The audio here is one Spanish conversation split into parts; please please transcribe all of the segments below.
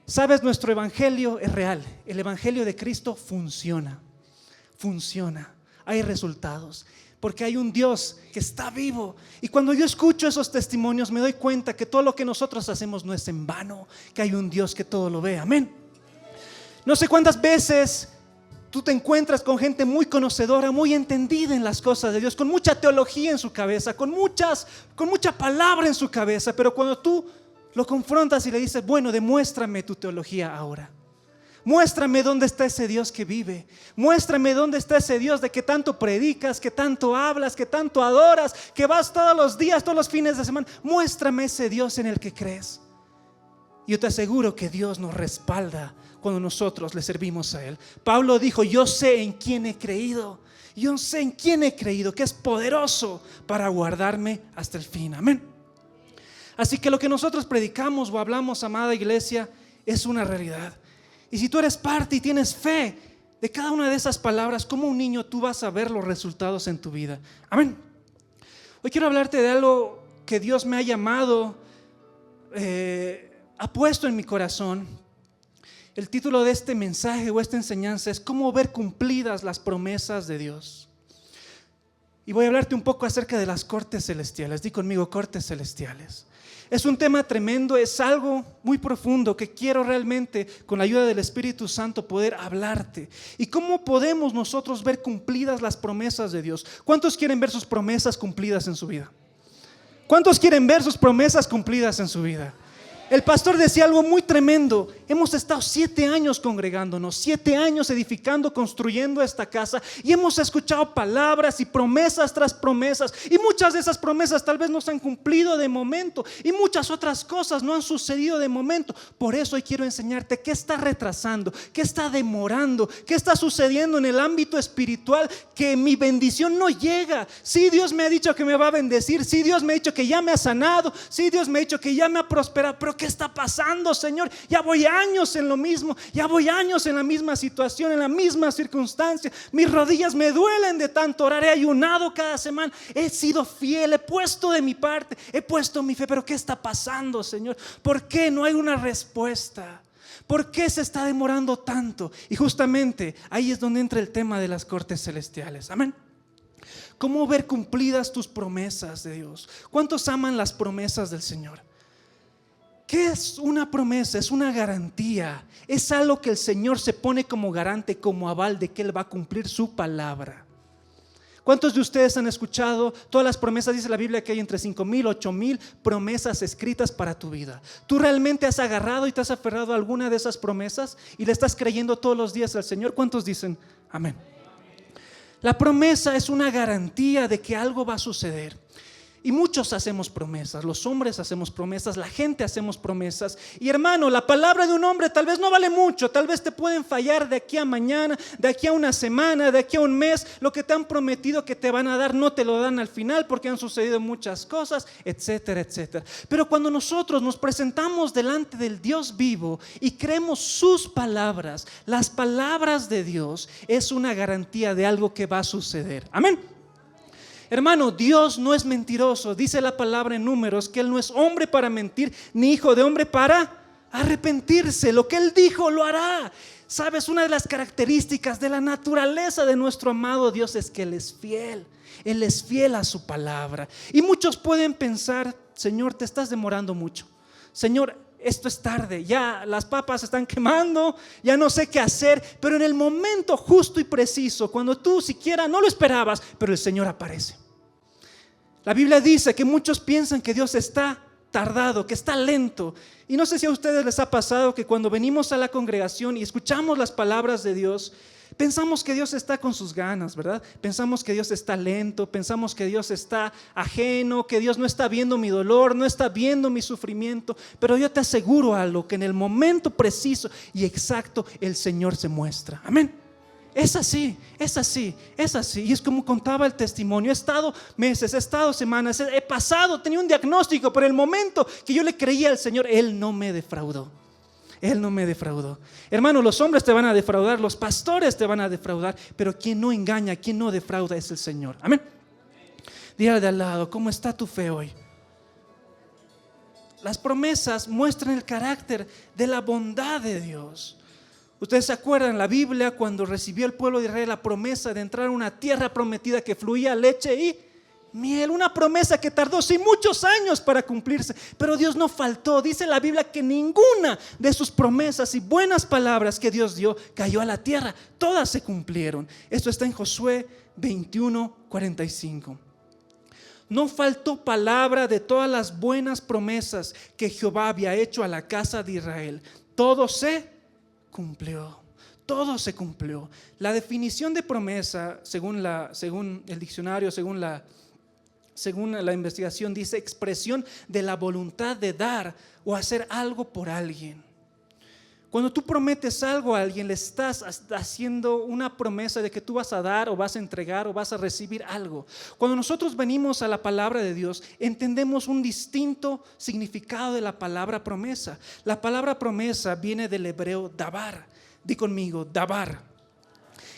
Sabes, nuestro evangelio es real. El evangelio de Cristo funciona. Hay resultados, porque hay un Dios que está vivo. Y cuando yo escucho esos testimonios me doy cuenta que todo lo que nosotros hacemos no es en vano, que hay un Dios que todo lo ve. Amén. No sé cuántas veces tú te encuentras con gente muy conocedora, muy entendida en las cosas de Dios, con mucha teología en su cabeza, con mucha palabra en su cabeza, pero cuando tú lo confrontas y le dices, bueno, demuéstrame tu teología ahora. Muéstrame dónde está ese Dios que vive. Muéstrame dónde está ese Dios de que tanto predicas, que tanto hablas, que tanto adoras, que vas todos los días, todos los fines de semana. Muéstrame ese Dios en el que crees. Y yo te aseguro que Dios nos respalda cuando nosotros le servimos a Él. Pablo dijo, yo sé en quién he creído. Yo sé en quién he creído, que es poderoso para guardarme hasta el fin. Amén. Así que lo que nosotros predicamos o hablamos, amada iglesia, es una realidad. Y si tú eres parte y tienes fe de cada una de esas palabras, como un niño, tú vas a ver los resultados en tu vida. Amén. Hoy quiero hablarte de algo que Dios me ha llamado, ha puesto en mi corazón. El título de este mensaje o esta enseñanza es cómo ver cumplidas las promesas de Dios. Y voy a hablarte un poco acerca de las cortes celestiales. Di conmigo, cortes celestiales. Es un tema tremendo, es algo muy profundo que quiero realmente, con la ayuda del Espíritu Santo, poder hablarte. ¿Y cómo podemos nosotros ver cumplidas las promesas de Dios? ¿Cuántos quieren ver sus promesas cumplidas en su vida? ¿Cuántos quieren ver sus promesas cumplidas en su vida? El pastor decía algo muy tremendo. Hemos estado 7 años congregándonos, 7 años edificando, construyendo esta casa, y hemos escuchado palabras y promesas tras promesas, y muchas de esas promesas tal vez no se han cumplido de momento, y muchas otras cosas no han sucedido de momento. Por eso hoy quiero enseñarte qué está retrasando, qué está demorando, qué está sucediendo en el ámbito espiritual, que mi bendición no llega. Sí, Dios me ha dicho que me va a bendecir, sí, Dios me ha dicho que ya me ha sanado, sí, Dios me ha dicho que ya me ha prosperado, pero ¿qué está pasando, Señor? Ya voy años en lo mismo, ya voy años en la misma situación, en la misma circunstancia. Mis rodillas me duelen de tanto orar, he ayunado cada semana, he sido fiel, he puesto de mi parte, he puesto mi fe, pero ¿qué está pasando, Señor? ¿Por qué no hay una respuesta? ¿Por qué se está demorando tanto? Y justamente ahí es donde entra el tema de las cortes celestiales. Amén. ¿Cómo ver cumplidas tus promesas de Dios? ¿Cuántos aman las promesas del Señor? ¿Qué es una promesa? Es una garantía. Es algo que el Señor se pone como garante, como aval de que Él va a cumplir su palabra. ¿Cuántos de ustedes han escuchado todas las promesas? Dice la Biblia que hay entre 5,000, 8,000 promesas escritas para tu vida. ¿Tú realmente has agarrado y te has aferrado a alguna de esas promesas y le estás creyendo todos los días al Señor? ¿Cuántos dicen amén? La promesa es una garantía de que algo va a suceder. Y muchos hacemos promesas, los hombres hacemos promesas, la gente hacemos promesas. Y hermano, la palabra de un hombre tal vez no vale mucho, tal vez te pueden fallar de aquí a mañana, de aquí a una semana, de aquí a un mes. Lo que te han prometido que te van a dar no te lo dan al final porque han sucedido muchas cosas, etcétera, etcétera. Pero cuando nosotros nos presentamos delante del Dios vivo y creemos sus palabras, las palabras de Dios, es una garantía de algo que va a suceder. Amén. Hermano, Dios no es mentiroso. Dice la palabra en Números que Él no es hombre para mentir, ni hijo de hombre para arrepentirse. Lo que Él dijo lo hará. Sabes, una de las características de la naturaleza de nuestro amado Dios es que Él es fiel. Él es fiel a su palabra. Y muchos pueden pensar, Señor, te estás demorando mucho. Señor, esto es tarde, ya las papas se están quemando, ya no sé qué hacer. Pero en el momento justo y preciso, cuando tú siquiera no lo esperabas, pero el Señor aparece. La Biblia dice que muchos piensan que Dios está tardado, que está lento. Y no sé si a ustedes les ha pasado que cuando venimos a la congregación y escuchamos las palabras de Dios, pensamos que Dios está con sus ganas, ¿verdad? Pensamos que Dios está lento, pensamos que Dios está ajeno, que Dios no está viendo mi dolor, no está viendo mi sufrimiento. Pero yo te aseguro algo, que en el momento preciso y exacto el Señor se muestra. Amén. Es así, es así, es así. Y es como contaba el testimonio. He estado meses, he estado semanas, he pasado, tenía un diagnóstico, pero el momento que yo le creía al Señor, Él no me defraudó. Él no me defraudó. Hermano, los hombres te van a defraudar, los pastores te van a defraudar, pero quien no engaña, quien no defrauda es el Señor. Amén. Dígale de al lado, ¿cómo está tu fe hoy? las promesas muestran el carácter de la bondad de Dios. Ustedes se acuerdan la Biblia cuando recibió el pueblo de Israel la promesa de entrar a una tierra prometida que fluía leche y miel, una promesa que tardó muchos años para cumplirse, pero Dios no faltó. Dice la Biblia que ninguna de sus promesas y buenas palabras que Dios dio cayó a la tierra, todas se cumplieron. Esto está en Josué 21:45. No faltó palabra de todas las buenas promesas que Jehová había hecho a la casa de Israel. Todo se cumplió. Todo se cumplió. La definición de promesa, según el diccionario, según la investigación, dice expresión de la voluntad de dar o hacer algo por alguien. Cuando tú prometes algo a alguien, le estás haciendo una promesa de que tú vas a dar o vas a entregar o vas a recibir algo. Cuando nosotros venimos a la palabra de Dios, entendemos un distinto significado de la palabra promesa. La palabra promesa viene del hebreo dabar. Di conmigo, dabar.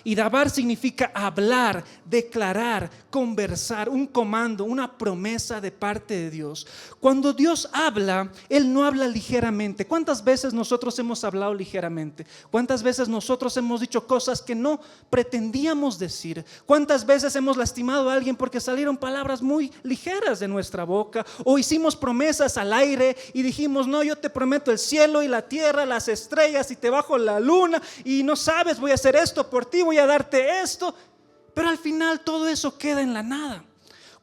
Y dabar significa hablar, declarar, conversar, un comando, una promesa de parte de Dios. Cuando Dios habla, Él no habla ligeramente. ¿Cuántas veces nosotros hemos hablado ligeramente? ¿Cuántas veces nosotros hemos dicho cosas que no pretendíamos decir? ¿Cuántas veces hemos lastimado a alguien porque salieron palabras muy ligeras de nuestra boca? O hicimos promesas al aire y dijimos, no, yo te prometo el cielo y la tierra, las estrellas y te bajo la luna y no sabes, voy a hacer esto por ti, voy a darte esto, pero al final todo eso queda en la nada.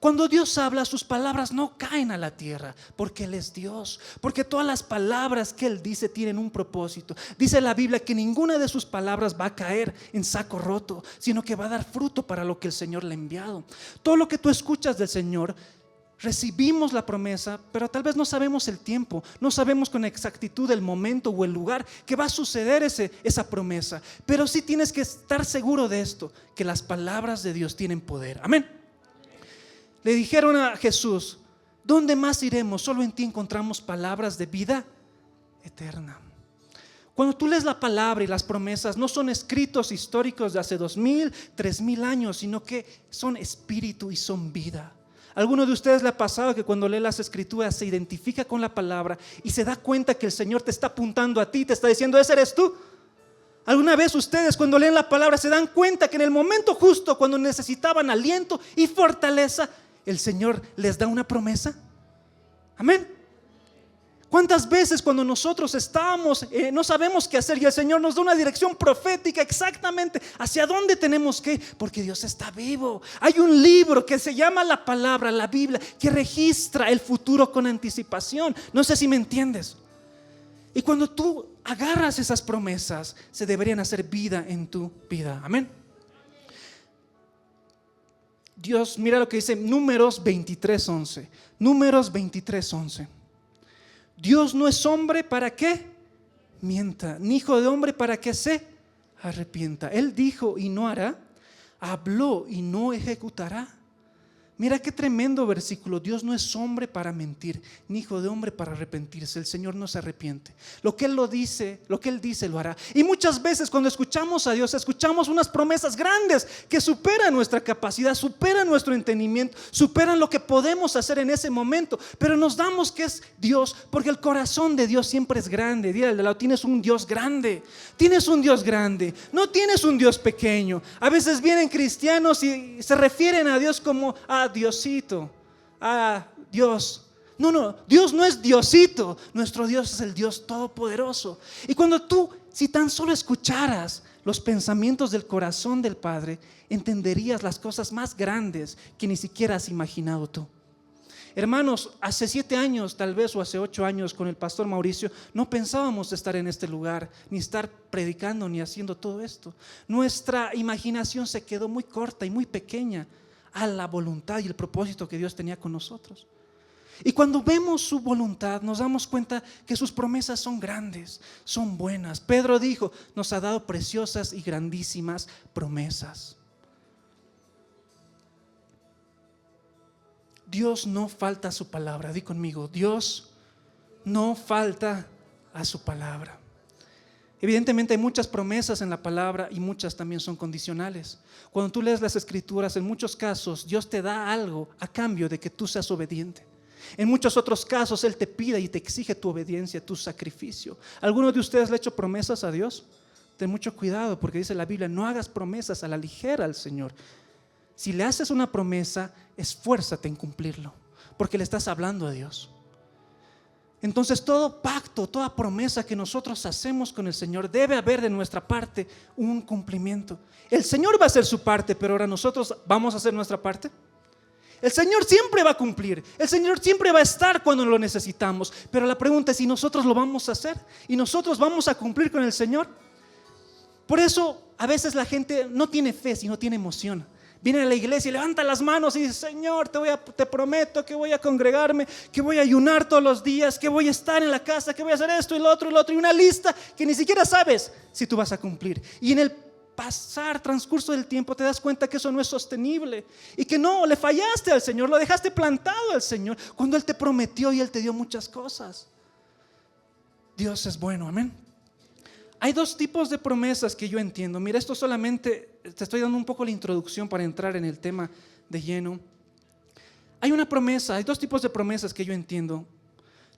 Cuando Dios habla, sus palabras no caen a la tierra, porque Él es Dios, porque todas las palabras que Él dice tienen un propósito. Dice la Biblia que ninguna de sus palabras va a caer en saco roto, sino que va a dar fruto para lo que el Señor le ha enviado. Todo lo que tú escuchas del Señor, recibimos la promesa, pero tal vez no sabemos el tiempo, no sabemos con exactitud el momento o el lugar que va a suceder esa promesa. Pero sí tienes que estar seguro de esto, que las palabras de Dios tienen poder. Amén. Le dijeron a Jesús, ¿dónde más iremos? Solo en ti encontramos palabras de vida eterna. Cuando tú lees la palabra y las promesas, no son escritos históricos de hace 2000, 3000 años, sino que son espíritu y son vida. ¿Alguno de ustedes le ha pasado que cuando lee las escrituras se identifica con la palabra y se da cuenta que el Señor te está apuntando a ti, te está diciendo, ese eres tú? ¿Alguna vez ustedes cuando leen la palabra se dan cuenta que en el momento justo, cuando necesitaban aliento y fortaleza, el Señor les da una promesa? Amén. ¿Cuántas veces cuando nosotros estamos, no sabemos qué hacer y el Señor nos da una dirección profética exactamente hacia dónde tenemos que ir? Porque Dios está vivo. Hay un libro que se llama la palabra, la Biblia, que registra el futuro con anticipación. No sé si me entiendes. Y cuando tú agarras esas promesas, se deberían hacer vida en tu vida. Amén. Dios, mira lo que dice Números 23:11. Números 23:11. Dios no es hombre para que mienta, ni hijo de hombre para que se arrepienta. Él dijo y no hará, habló y no ejecutará. Mira qué tremendo versículo. Dios no es hombre para mentir, ni hijo de hombre para arrepentirse. El Señor no se arrepiente. Lo que Él dice, lo hará. Y muchas veces cuando escuchamos a Dios, escuchamos unas promesas grandes que superan nuestra capacidad, superan nuestro entendimiento, superan lo que podemos hacer en ese momento. Pero nos damos que es Dios, porque el corazón de Dios siempre es grande. Dile al de lado, tienes un Dios grande. Tienes un Dios grande, no tienes un Dios pequeño. A veces vienen cristianos y se refieren a Dios como a Diosito, a Dios. No, Dios no es Diosito. Nuestro Dios es el Dios todopoderoso. Y cuando tú, si tan solo escucharas los pensamientos del corazón del Padre, entenderías las cosas más grandes que ni siquiera has imaginado tú. Hermanos, hace 7 años tal vez, o hace 8 años, con el pastor Mauricio, no pensábamos estar en este lugar, ni estar predicando, ni haciendo todo esto. Nuestra imaginación se quedó muy corta y muy pequeña a la voluntad y el propósito que Dios tenía con nosotros. Y cuando vemos su voluntad, nos damos cuenta que sus promesas son grandes, son buenas. Pedro dijo, nos ha dado preciosas y grandísimas promesas. Dios no falta a su palabra. Di conmigo, Dios no falta a su palabra. Evidentemente hay muchas promesas en la palabra y muchas también son condicionales. Cuando tú lees las escrituras, en muchos casos Dios te da algo a cambio de que tú seas obediente. En muchos otros casos Él te pide y te exige tu obediencia, tu sacrificio. ¿Alguno de ustedes le ha hecho promesas a Dios? Ten mucho cuidado, porque dice la Biblia, no hagas promesas a la ligera al Señor. Si le haces una promesa, esfuérzate en cumplirlo, porque le estás hablando a Dios. Entonces todo pacto, toda promesa que nosotros hacemos con el Señor, debe haber de nuestra parte un cumplimiento. El Señor va a hacer su parte, pero ahora nosotros vamos a hacer nuestra parte. El Señor siempre va a cumplir, el Señor siempre va a estar cuando lo necesitamos, pero la pregunta es si nosotros lo vamos a hacer y nosotros vamos a cumplir con el Señor. Por eso a veces la gente no tiene fe, sino tiene emoción. Viene a la iglesia y levanta las manos y dice: Señor, te prometo que voy a congregarme, que voy a ayunar todos los días, que voy a estar en la casa, que voy a hacer esto y lo otro, y una lista que ni siquiera sabes si tú vas a cumplir. Y en el transcurso del tiempo te das cuenta que eso no es sostenible y que no, le fallaste al Señor, lo dejaste plantado al Señor cuando Él te prometió y Él te dio muchas cosas. Dios es bueno, amén. Hay dos tipos de promesas que yo entiendo. Mira, esto solamente te estoy dando un poco la introducción para entrar en el tema de lleno. Hay dos tipos de promesas que yo entiendo.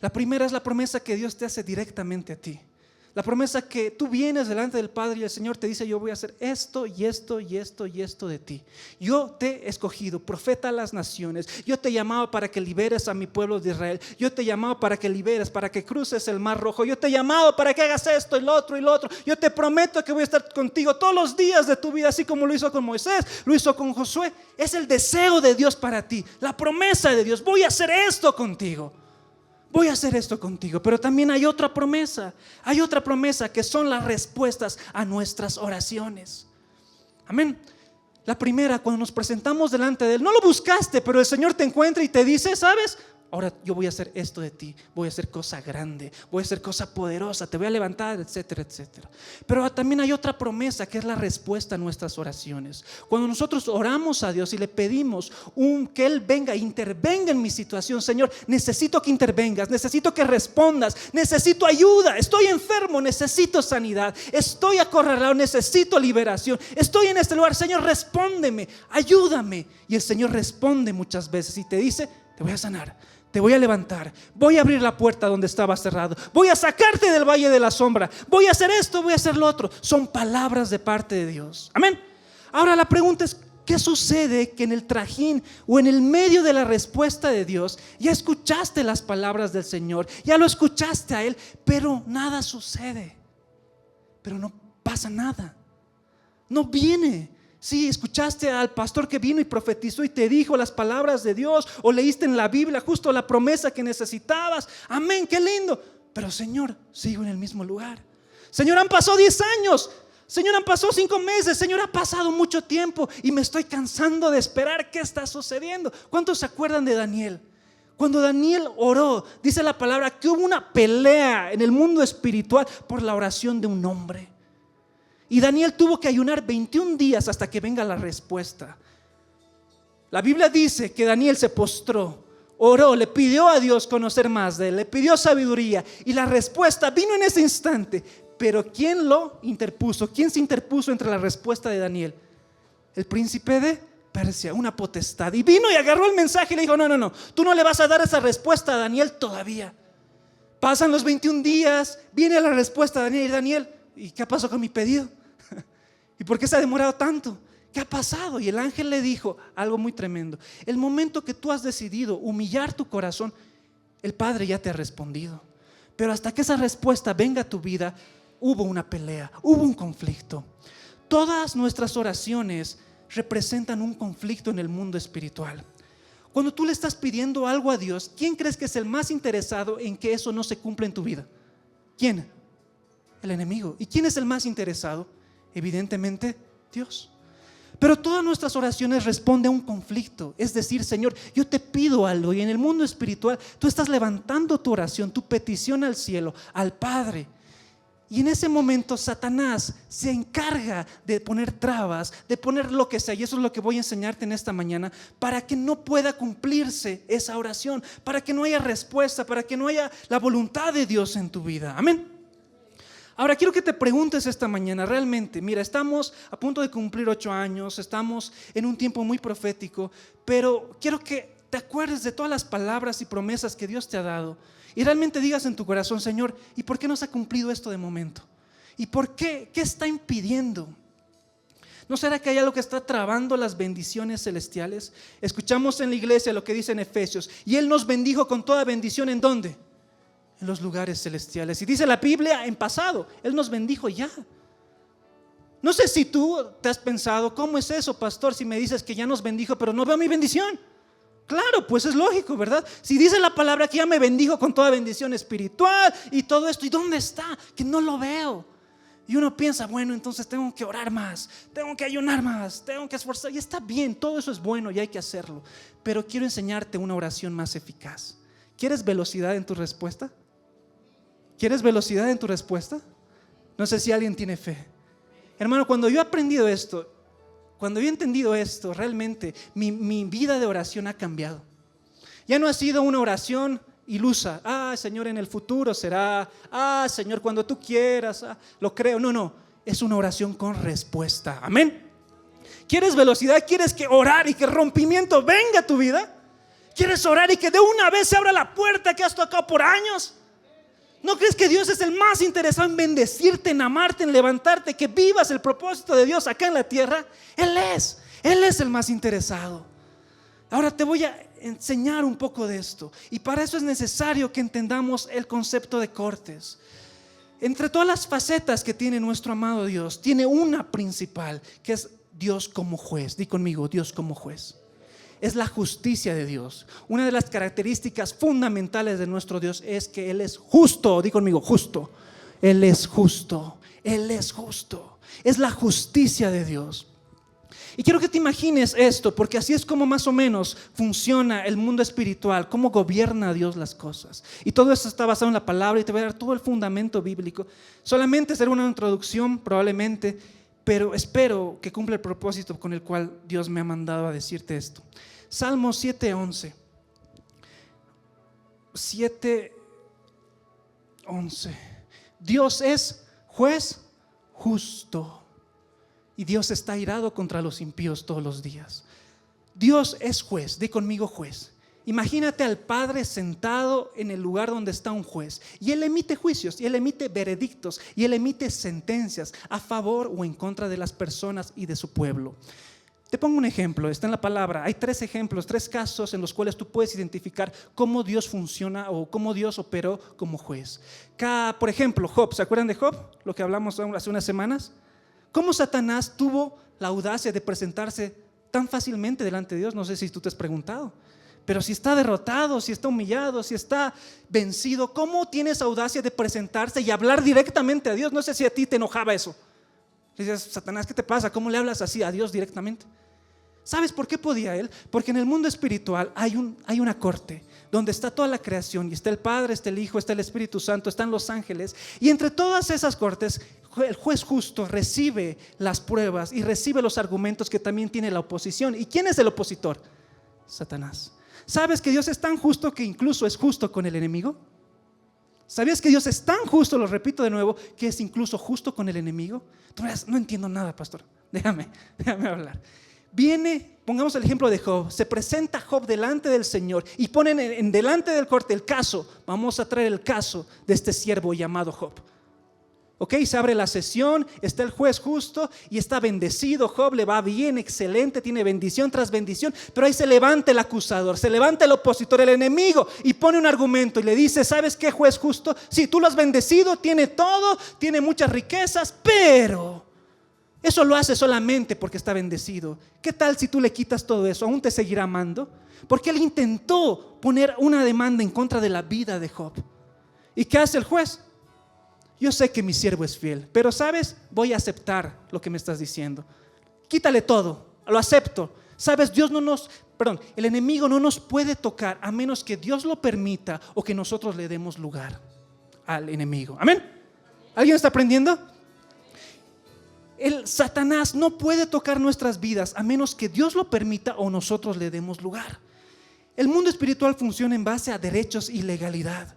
La primera es la promesa que Dios te hace directamente a ti. La promesa que tú vienes delante del Padre y el Señor te dice: yo voy a hacer esto y esto y esto y esto de ti. Yo te he escogido, profeta a las naciones. Yo te he llamado para que liberes a mi pueblo de Israel. Yo te he llamado para que liberes, para que cruces el mar rojo. Yo te he llamado para que hagas esto y lo otro y lo otro. Yo te prometo que voy a estar contigo todos los días de tu vida, así como lo hizo con Moisés, lo hizo con Josué. Es el deseo de Dios para ti, la promesa de Dios: voy a hacer esto contigo. Voy a hacer esto contigo. Pero también hay otra promesa que son las respuestas a nuestras oraciones. Amén. La primera, cuando nos presentamos delante de Él, no lo buscaste, pero el Señor te encuentra y te dice: ¿sabes? Ahora yo voy a hacer esto de ti, voy a hacer cosa grande, voy a hacer cosa poderosa, te voy a levantar, etcétera, etcétera. Pero también hay otra promesa que es la respuesta a nuestras oraciones. Cuando nosotros oramos a Dios y le pedimos que Él venga, intervenga en mi situación: Señor, necesito que intervengas, necesito que respondas, necesito ayuda, estoy enfermo, necesito sanidad, estoy acorralado, necesito liberación, estoy en este lugar, Señor, respóndeme, ayúdame. Y el Señor responde muchas veces y te dice: te voy a sanar, te voy a levantar, voy a abrir la puerta donde estaba cerrado, voy a sacarte del valle de la sombra, voy a hacer esto, voy a hacer lo otro. Son palabras de parte de Dios. Amén. Ahora la pregunta es: ¿qué sucede que en el trajín o en el medio de la respuesta de Dios ya escuchaste las palabras del Señor, ya lo escuchaste a Él, pero nada sucede? Pero no pasa nada, no viene. Sí, escuchaste al pastor que vino y profetizó y te dijo las palabras de Dios, o leíste en la Biblia justo la promesa que necesitabas. Amén, qué lindo. Pero Señor, sigo en el mismo lugar. Señor, han pasado 10 años. Señor, han pasado 5 meses. Señor, ha pasado mucho tiempo y me estoy cansando de esperar. ¿Qué está sucediendo? ¿Cuántos se acuerdan de Daniel? Cuando Daniel oró, dice la palabra que hubo una pelea en el mundo espiritual por la oración de un hombre. Y Daniel tuvo que ayunar 21 días hasta que venga la respuesta. La Biblia dice que Daniel se postró, oró, le pidió a Dios conocer más de él, le pidió sabiduría, y la respuesta vino en ese instante. Pero ¿quién lo interpuso? ¿Quién se interpuso entre la respuesta de Daniel? El príncipe de Persia, una potestad. Y vino y agarró el mensaje y le dijo: no, tú no le vas a dar esa respuesta a Daniel todavía. Pasan los 21 días, viene la respuesta de Daniel. Y Daniel: ¿y qué pasó con mi pedido? ¿Y por qué se ha demorado tanto? ¿Qué ha pasado? Y el ángel le dijo algo muy tremendo: el momento que tú has decidido humillar tu corazón, el Padre ya te ha respondido. Pero hasta que esa respuesta venga a tu vida, hubo una pelea, hubo un conflicto. Todas nuestras oraciones representan un conflicto en el mundo espiritual. Cuando tú le estás pidiendo algo a Dios, ¿quién crees que es el más interesado en que eso no se cumpla en tu vida? ¿Quién? El enemigo. ¿Y quién es el más interesado? Evidentemente Dios. Pero todas nuestras oraciones responden a un conflicto. Es decir: Señor, yo te pido algo, y en el mundo espiritual tú estás levantando tu oración, tu petición al cielo, al Padre. Y en ese momento Satanás se encarga de poner trabas, de poner lo que sea. Y eso es lo que voy a enseñarte en esta mañana, para que no pueda cumplirse esa oración, para que no haya respuesta, para que no haya la voluntad de Dios en tu vida. Amén. Ahora quiero que te preguntes esta mañana, realmente, mira, estamos a punto de cumplir 8 años, estamos en un tiempo muy profético, pero quiero que te acuerdes de todas las palabras y promesas que Dios te ha dado y realmente digas en tu corazón: Señor, ¿y por qué no se ha cumplido esto de momento? ¿Y por qué? ¿Qué está impidiendo? ¿No será que hay algo que está trabando las bendiciones celestiales? Escuchamos en la iglesia lo que dice en Efesios: y Él nos bendijo con toda bendición. ¿En dónde? En los lugares celestiales. Y dice la Biblia en pasado: Él nos bendijo ya. No sé si tú te has pensado: ¿cómo es eso, pastor, si me dices que ya nos bendijo pero no veo mi bendición? Claro, pues es lógico, ¿verdad? Si dice la palabra que ya me bendijo con toda bendición espiritual y todo esto, ¿y dónde está? Que no lo veo. Y uno piensa: bueno, entonces tengo que orar más, tengo que ayunar más, tengo que esforzar. Y está bien, todo eso es bueno y hay que hacerlo. Pero quiero enseñarte una oración más eficaz. ¿Quieres velocidad en tu respuesta? ¿Quieres velocidad en tu respuesta? No sé si alguien tiene fe. Hermano, cuando yo he aprendido esto, cuando yo he entendido esto, realmente mi vida de oración ha cambiado. Ya no ha sido una oración ilusa: Señor, en el futuro será, Señor, cuando tú quieras, lo creo. No, es una oración con respuesta. Amén. ¿Quieres velocidad? ¿Quieres que orar y que rompimiento venga a tu vida? ¿Quieres orar y que de una vez se abra la puerta que has tocado por años? ¿No crees que Dios es el más interesado en bendecirte, en amarte, en levantarte, que vivas el propósito de Dios acá en la tierra? Él es el más interesado. Ahora te voy a enseñar un poco de esto, y para eso es necesario que entendamos el concepto de cortes. Entre todas las facetas que tiene nuestro amado Dios, tiene una principal, que es Dios como juez. Di conmigo: Dios como juez. Es la justicia de Dios. Una de las características fundamentales de nuestro Dios es que Él es justo. Di conmigo: justo. Él es justo. Él es justo. Es la justicia de Dios. Y quiero que te imagines esto, porque así es como más o menos funciona el mundo espiritual, cómo gobierna Dios las cosas. Y todo esto está basado en la palabra y te voy a dar todo el fundamento bíblico. Solamente será una introducción probablemente, pero espero que cumpla el propósito con el cual Dios me ha mandado a decirte esto. Salmo 7:11. 7:11. Dios es juez justo. Y Dios está irado contra los impíos todos los días. Dios es juez. Di conmigo: juez. Imagínate al Padre sentado en el lugar donde está un juez, y Él emite juicios, y Él emite veredictos, y Él emite sentencias a favor o en contra de las personas y de su pueblo. Te pongo un ejemplo, está en la palabra. Hay 3 ejemplos, 3 casos en los cuales tú puedes identificar cómo Dios funciona o cómo Dios operó como juez. Por ejemplo, Job. ¿Se acuerdan de Job? Lo que hablamos hace unas semanas. ¿Cómo Satanás tuvo la audacia de presentarse tan fácilmente delante de Dios? No sé si tú te has preguntado. Pero si está derrotado, si está humillado, si está vencido, ¿cómo tienes audacia de presentarse y hablar directamente a Dios? No sé si a ti te enojaba eso. Dices: Satanás, ¿qué te pasa? ¿Cómo le hablas así a Dios directamente? ¿Sabes por qué podía él? Porque en el mundo espiritual hay una corte donde está toda la creación, y está el Padre, está el Hijo, está el Espíritu Santo, están los ángeles, y entre todas esas cortes el juez justo recibe las pruebas y recibe los argumentos que también tiene la oposición. ¿Y quién es el opositor? Satanás. ¿Sabes que Dios es tan justo que incluso es justo con el enemigo? ¿Sabías que Dios es tan justo, lo repito de nuevo, que es incluso justo con el enemigo? Tú me dirás: no entiendo nada, pastor. Déjame hablar. Pongamos el ejemplo de Job. Se presenta Job delante del Señor y ponen delante del corte el caso. Vamos a traer el caso de este siervo llamado Job. Ok, se abre la sesión, está el juez justo y está bendecido. Job le va bien, excelente, tiene bendición tras bendición. Pero ahí se levanta el acusador, se levanta el opositor, el enemigo, y pone un argumento y le dice: ¿sabes qué, juez justo? Sí, tú lo has bendecido, tiene todo, tiene muchas riquezas, pero eso lo hace solamente porque está bendecido. ¿Qué tal si tú le quitas todo eso? ¿Aún te seguirá amando? Porque él intentó poner una demanda en contra de la vida de Job. ¿Y qué hace el juez? Yo sé que mi siervo es fiel, pero ¿sabes? Voy a aceptar lo que me estás diciendo. Quítale todo, lo acepto. ¿Sabes? El enemigo no nos puede tocar a menos que Dios lo permita o que nosotros le demos lugar al enemigo. ¿Amén? ¿Alguien está aprendiendo? El Satanás no puede tocar nuestras vidas a menos que Dios lo permita o nosotros le demos lugar. El mundo espiritual funciona en base a derechos y legalidad.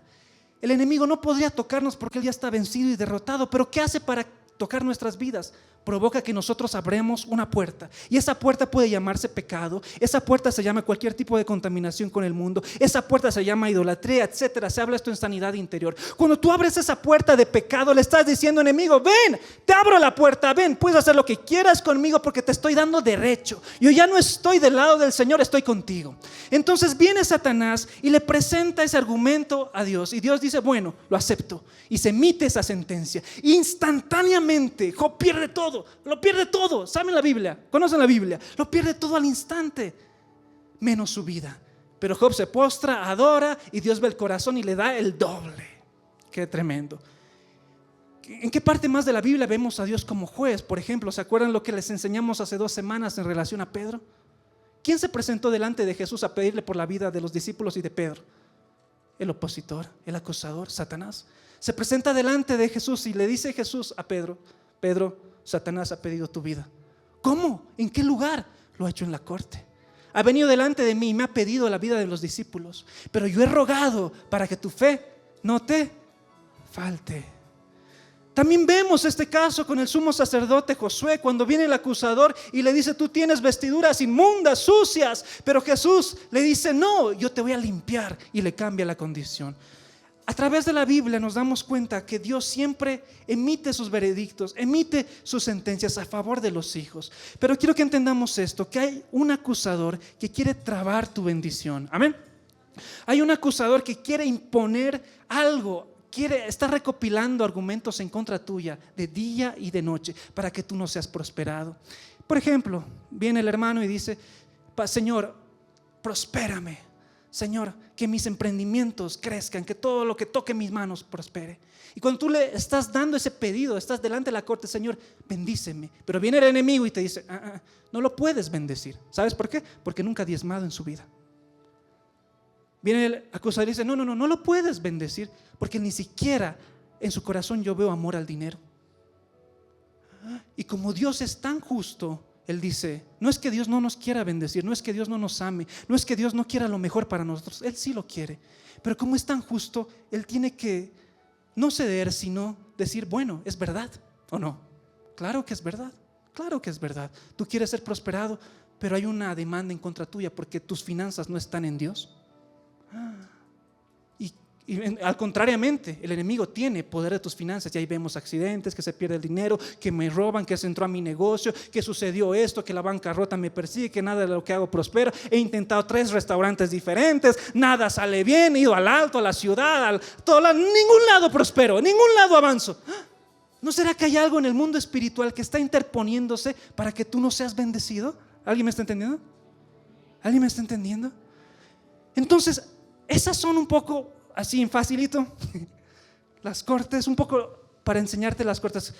El enemigo no podría tocarnos porque él ya está vencido y derrotado. Pero ¿qué hace para tocar nuestras vidas? provoca que nosotros abramos una puerta, y esa puerta puede llamarse pecado, esa puerta se llama cualquier tipo de contaminación con el mundo, esa puerta se llama idolatría, etcétera. Se habla esto en sanidad interior. Cuando tú abres esa puerta de pecado, le estás diciendo, enemigo, ven, te abro la puerta, ven, puedes hacer lo que quieras conmigo porque te estoy dando derecho. Yo ya no estoy del lado del Señor, estoy contigo. Entonces viene Satanás y le presenta ese argumento a Dios, y Dios dice, bueno, lo acepto, y se emite esa sentencia. Instantáneamente Job pierde todo. Lo pierde todo. ¿Saben la Biblia? ¿Conocen la Biblia? Lo pierde todo al instante, menos su vida. Pero Job se postra, adora, y Dios ve el corazón y le da el doble. Qué tremendo. ¿En qué parte más de la Biblia vemos a Dios como juez? Por ejemplo, ¿se acuerdan lo que les enseñamos hace 2 semanas en relación a Pedro? ¿Quién se presentó delante de Jesús a pedirle por la vida de los discípulos y de Pedro? El opositor, el acusador, Satanás. Se presenta delante de Jesús y le dice Jesús a Pedro, Pedro, Satanás ha pedido tu vida. ¿Cómo? ¿En qué lugar? Lo ha hecho en la corte. Ha venido delante de mí y me ha pedido la vida de los discípulos, pero yo he rogado para que tu fe no te falte. También vemos este caso con el sumo sacerdote Josué, cuando viene el acusador y le dice, tú tienes vestiduras inmundas, sucias, pero Jesús le dice, no, yo te voy a limpiar, y le cambia la condición. A través de la Biblia nos damos cuenta que Dios siempre emite sus veredictos, emite sus sentencias a favor de los hijos. Pero quiero que entendamos esto, que hay un acusador que quiere trabar tu bendición. Amén. Hay un acusador que quiere imponer algo, está recopilando argumentos en contra tuya de día y de noche para que tú no seas prosperado. Por ejemplo, viene el hermano y dice, Señor, prospérame. Señor, que mis emprendimientos crezcan, que todo lo que toque mis manos prospere. Y cuando tú le estás dando ese pedido, estás delante de la corte, Señor, bendíceme. Pero viene el enemigo y te dice, no lo puedes bendecir. ¿Sabes por qué? Porque nunca ha diezmado en su vida. Viene el acusador y dice, no lo puedes bendecir, porque ni siquiera en su corazón yo veo amor al dinero. Y como Dios es tan justo, Él dice, no es que Dios no nos quiera bendecir, no es que Dios no nos ame, no es que Dios no quiera lo mejor para nosotros, Él sí lo quiere. Pero como es tan justo, Él tiene que no ceder, sino decir, bueno, ¿es verdad o no? Claro que es verdad, claro que es verdad. Tú quieres ser prosperado, pero hay una demanda en contra tuya porque tus finanzas no están en Dios. Y al contrariamente, el enemigo tiene poder de tus finanzas. Y ahí vemos accidentes, que se pierde el dinero, que me roban, que se entró a mi negocio, que sucedió esto, que la bancarrota me persigue, que nada de lo que hago prospera. He intentado 3 restaurantes diferentes, nada sale bien. He ido al alto, a la ciudad, ningún lado prospero, ningún lado avanzo. ¿No será que hay algo en el mundo espiritual que está interponiéndose para que tú no seas bendecido? ¿Alguien me está entendiendo? ¿Alguien me está entendiendo? Entonces, esas son un poco así, facilito, las cortes, un poco para enseñarte las cortes.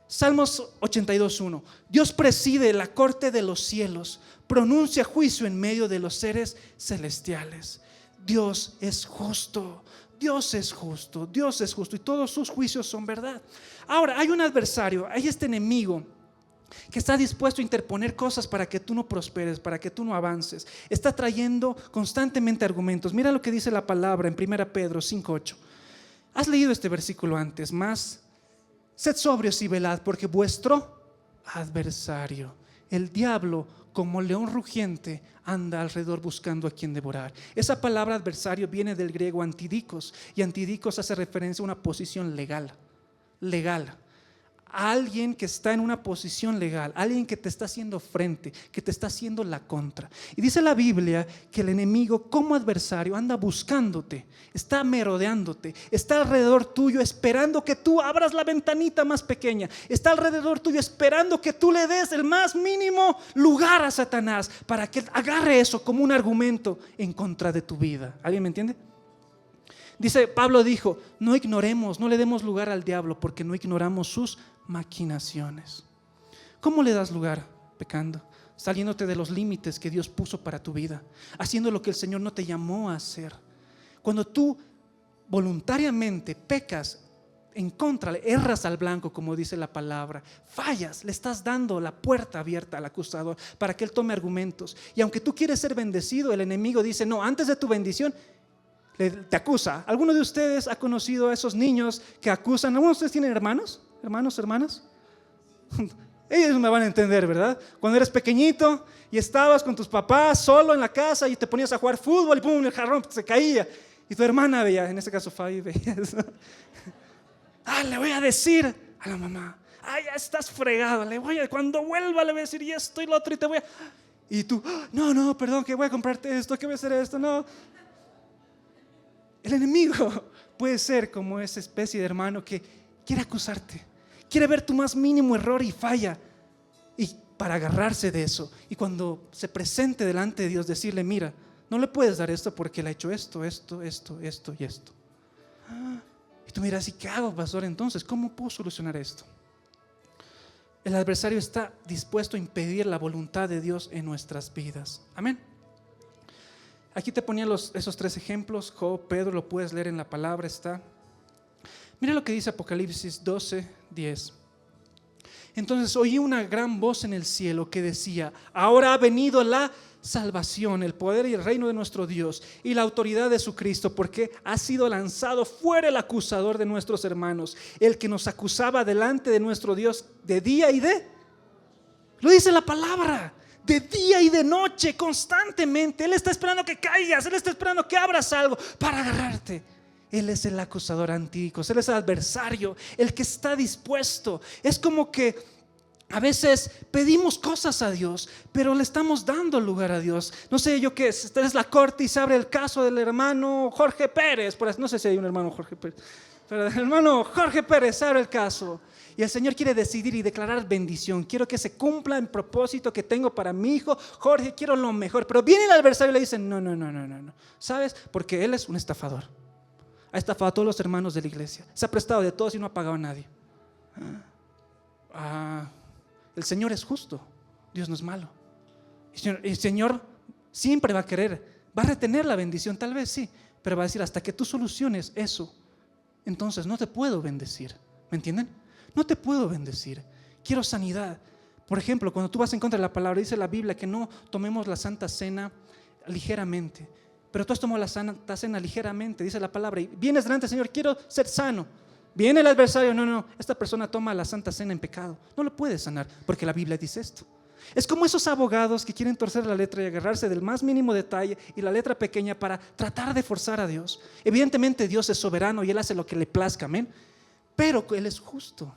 Salmos 82:1. Dios preside la corte de los cielos, pronuncia juicio en medio de los seres celestiales. Dios es justo, Dios es justo, Dios es justo, y todos sus juicios son verdad. Ahora, hay un adversario, hay este enemigo que está dispuesto a interponer cosas para que tú no prosperes, para que tú no avances. Está trayendo constantemente argumentos. Mira lo que dice la palabra en 1 Pedro 5:8. Has leído este versículo antes. Más, sed sobrios y velad, porque vuestro adversario, el diablo, como león rugiente, anda alrededor buscando a quien devorar. Esa palabra adversario viene del griego antidikos, y antidikos hace referencia a una posición legal. Alguien que está en una posición legal, alguien que te está haciendo frente, que te está haciendo la contra. Y dice la Biblia que el enemigo como adversario anda buscándote, está merodeándote, está alrededor tuyo esperando que tú abras la ventanita más pequeña, está alrededor tuyo esperando que tú le des el más mínimo lugar a Satanás para que agarre eso como un argumento en contra de tu vida. ¿Alguien me entiende? Dice, Pablo dijo, no ignoremos, no le demos lugar al diablo, porque no ignoramos sus maquinaciones. ¿Cómo le das lugar? Pecando, saliéndote de los límites que Dios puso para tu vida, haciendo lo que el Señor no te llamó a hacer. Cuando tú voluntariamente pecas en contra, erras al blanco, como dice la palabra, fallas, le estás dando la puerta abierta al acusador para que él tome argumentos. Y aunque tú quieres ser bendecido, el enemigo dice, no, antes de tu bendición te acusa. ¿Alguno de ustedes ha conocido a esos niños que acusan? ¿Algunos de ustedes tienen hermanos? ¿Hermanas? Ellos me van a entender, ¿verdad? Cuando eres pequeñito y estabas con tus papás solo en la casa y te ponías a jugar fútbol y pum, el jarrón se caía. Y tu hermana veía, en este caso Fabi veía eso. Le voy a decir a la mamá, ya estás fregado, cuando vuelva le voy a decir y esto y lo otro y te voy a... Y tú, no, perdón, que voy a comprarte esto, que voy a hacer esto, no. El enemigo puede ser como esa especie de hermano que quiere acusarte, quiere ver tu más mínimo error y falla, y para agarrarse de eso, y cuando se presente delante de Dios decirle, mira, no le puedes dar esto porque él ha hecho esto y esto. Y tú miras, ¿y qué hago, pastor? Entonces, ¿cómo puedo solucionar esto? El adversario está dispuesto a impedir la voluntad de Dios en nuestras vidas. Amén. Aquí te ponía esos 3 ejemplos. Job, Pedro, lo puedes leer en la palabra, está. Mira lo que dice Apocalipsis 12:10. Entonces oí una gran voz en el cielo que decía, ahora ha venido la salvación, el poder y el reino de nuestro Dios y la autoridad de su Cristo, porque ha sido lanzado fuera el acusador de nuestros hermanos, el que nos acusaba delante de nuestro Dios de día y lo dice la palabra, de día y de noche, constantemente. Él está esperando que caigas, Él está esperando que abras algo para agarrarte. Él es el acusador antiguo, Él es el adversario, el que está dispuesto. Es como que a veces pedimos cosas a Dios, pero le estamos dando lugar a Dios. No sé yo qué es, esta es la corte y se abre el caso del hermano Jorge Pérez. No sé si hay un hermano Jorge Pérez, pero el hermano Jorge Pérez se abre el caso. Y el Señor quiere decidir y declarar bendición. Quiero que se cumpla el propósito que tengo para mi hijo Jorge, quiero lo mejor. Pero viene el adversario y le dice, no. ¿Sabes? Porque él es un estafador. Ha estafado a todos los hermanos de la iglesia, se ha prestado de todos y no ha pagado a nadie. El Señor es justo, Dios no es malo. El Señor siempre va a querer, va a retener la bendición, tal vez sí, pero va a decir, hasta que tú soluciones eso, entonces no te puedo bendecir. ¿Me entienden? No te puedo bendecir. Quiero sanidad. Por ejemplo, cuando tú vas en contra de la palabra, dice la Biblia que no tomemos la Santa Cena ligeramente. Pero tú has tomado la Santa Cena ligeramente, dice la palabra, y vienes delante del Señor, quiero ser sano. Viene el adversario, no, esta persona toma la Santa Cena en pecado. No lo puede sanar, porque la Biblia dice esto. Es como esos abogados que quieren torcer la letra y agarrarse del más mínimo detalle y la letra pequeña para tratar de forzar a Dios. Evidentemente Dios es soberano y Él hace lo que le plazca, amén. Pero Él es justo,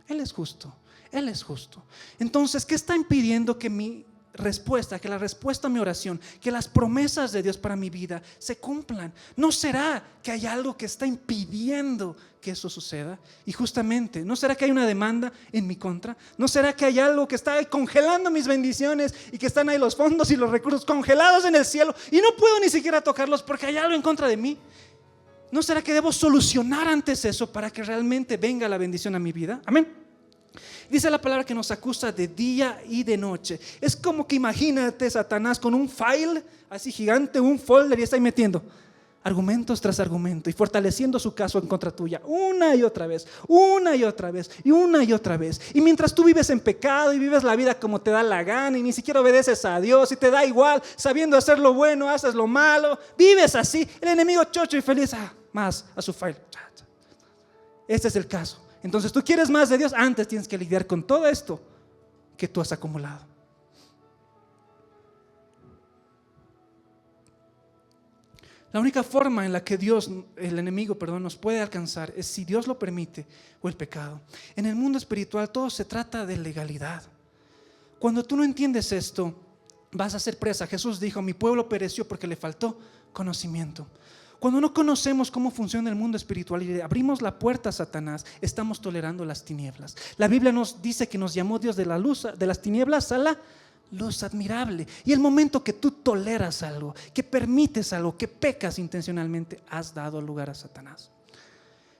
Él es justo, Él es justo. Entonces, ¿qué está impidiendo que que la respuesta a mi oración, que las promesas de Dios para mi vida se cumplan? ¿No será que hay algo que está impidiendo que eso suceda? Y justamente, ¿no será que hay una demanda en mi contra? ¿No será que hay algo que está congelando mis bendiciones y que están ahí los fondos y los recursos congelados en el cielo y no puedo ni siquiera tocarlos porque hay algo en contra de mí? ¿No será que debo solucionar antes eso para que realmente venga la bendición a mi vida? Amén. Dice la palabra que nos acusa de día y de noche. Es como que imagínate Satanás con un file así gigante, un folder, y está ahí metiendo argumentos tras argumento y fortaleciendo su caso en contra tuya una y otra vez. Y mientras tú vives en pecado y vives la vida como te da la gana y ni siquiera obedeces a Dios y te da igual, sabiendo hacer lo bueno, haces lo malo, vives así, el enemigo chocho y feliz, más a su file. Este es el caso. Entonces tú quieres más de Dios, antes tienes que lidiar con todo esto que tú has acumulado. La única forma en la que el enemigo, nos puede alcanzar es si Dios lo permite o el pecado. En el mundo espiritual todo se trata de legalidad. Cuando tú no entiendes esto, vas a ser presa. Jesús dijo, mi pueblo pereció porque le faltó conocimiento. Cuando no conocemos cómo funciona el mundo espiritual y le abrimos la puerta a Satanás, estamos tolerando las tinieblas. La Biblia nos dice que nos llamó Dios de la luz, de las tinieblas a la luz admirable. Y el momento que tú toleras algo, que permites algo, que pecas intencionalmente, has dado lugar a Satanás.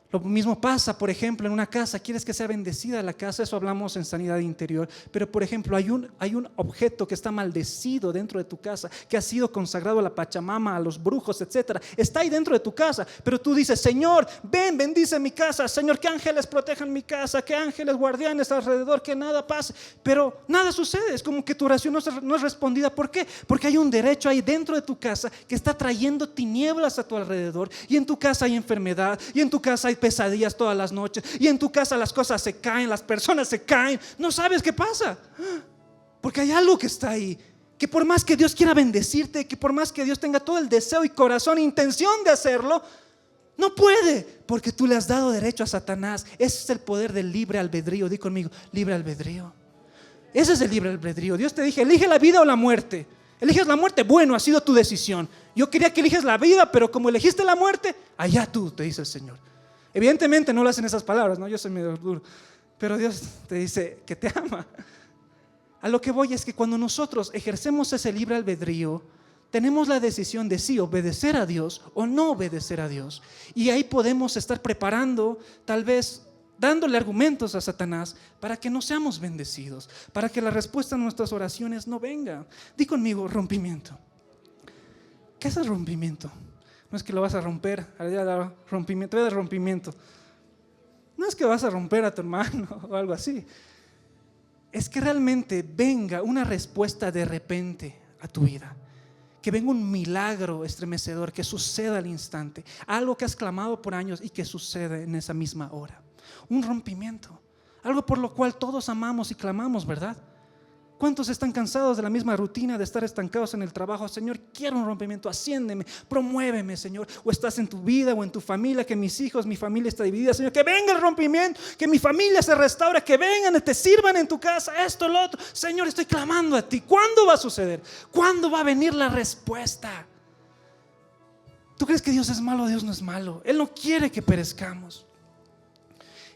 Lo mismo pasa, por ejemplo, en una casa. Quieres que sea bendecida la casa, eso hablamos en sanidad interior. Pero, por ejemplo, hay un objeto que está maldecido dentro de tu casa, que ha sido consagrado a la Pachamama, a los brujos, etc. Está ahí dentro de tu casa, pero tú dices, Señor, ven, bendice mi casa. Señor, que ángeles protejan mi casa, que ángeles guardianes alrededor, que nada pase. Pero nada sucede, es como que tu oración no es respondida. ¿Por qué? Porque hay un derecho ahí dentro de tu casa que está trayendo tinieblas a tu alrededor. Y en tu casa hay enfermedad, y en tu casa hay pesadillas todas las noches y en tu casa las cosas se caen, las personas se caen, no sabes qué pasa, porque hay algo que está ahí, que por más que Dios quiera bendecirte, que por más que Dios tenga todo el deseo y corazón e intención de hacerlo, no puede, porque tú le has dado derecho a Satanás. Ese es el poder del libre albedrío. Di conmigo, libre albedrío. Ese es el libre albedrío. Dios te dice, elige la vida o la muerte. ¿Eliges la muerte? Bueno, ha sido tu decisión. Yo quería que eliges la vida, pero como elegiste la muerte, allá tú, te dice el Señor. Evidentemente no lo hacen esas palabras, ¿no? Yo soy medio duro, pero Dios te dice que te ama. A lo que voy es que cuando nosotros ejercemos ese libre albedrío, tenemos la decisión de sí obedecer a Dios o no obedecer a Dios. Y ahí podemos estar preparando, tal vez dándole argumentos a Satanás para que no seamos bendecidos, para que la respuesta a nuestras oraciones no venga. Di conmigo, rompimiento. ¿Qué es el rompimiento? No es que lo vas a romper, rompimiento, es rompimiento. No es que vas a romper a tu hermano o algo así. Es que realmente venga una respuesta de repente a tu vida. Que venga un milagro estremecedor, que suceda al instante. Algo que has clamado por años y que sucede en esa misma hora. Un rompimiento, algo por lo cual todos amamos y clamamos, ¿verdad? ¿Cuántos están cansados de la misma rutina, de estar estancados en el trabajo? Señor, quiero un rompimiento, asciéndeme, promuéveme, Señor. O estás en tu vida o en tu familia, que mis hijos, mi familia está dividida, Señor, que venga el rompimiento, que mi familia se restaure, que vengan y te sirvan en tu casa, esto, lo otro. Señor, estoy clamando a ti. ¿Cuándo va a suceder? ¿Cuándo va a venir la respuesta? ¿Tú crees que Dios es malo? Dios no es malo. Él no quiere que perezcamos.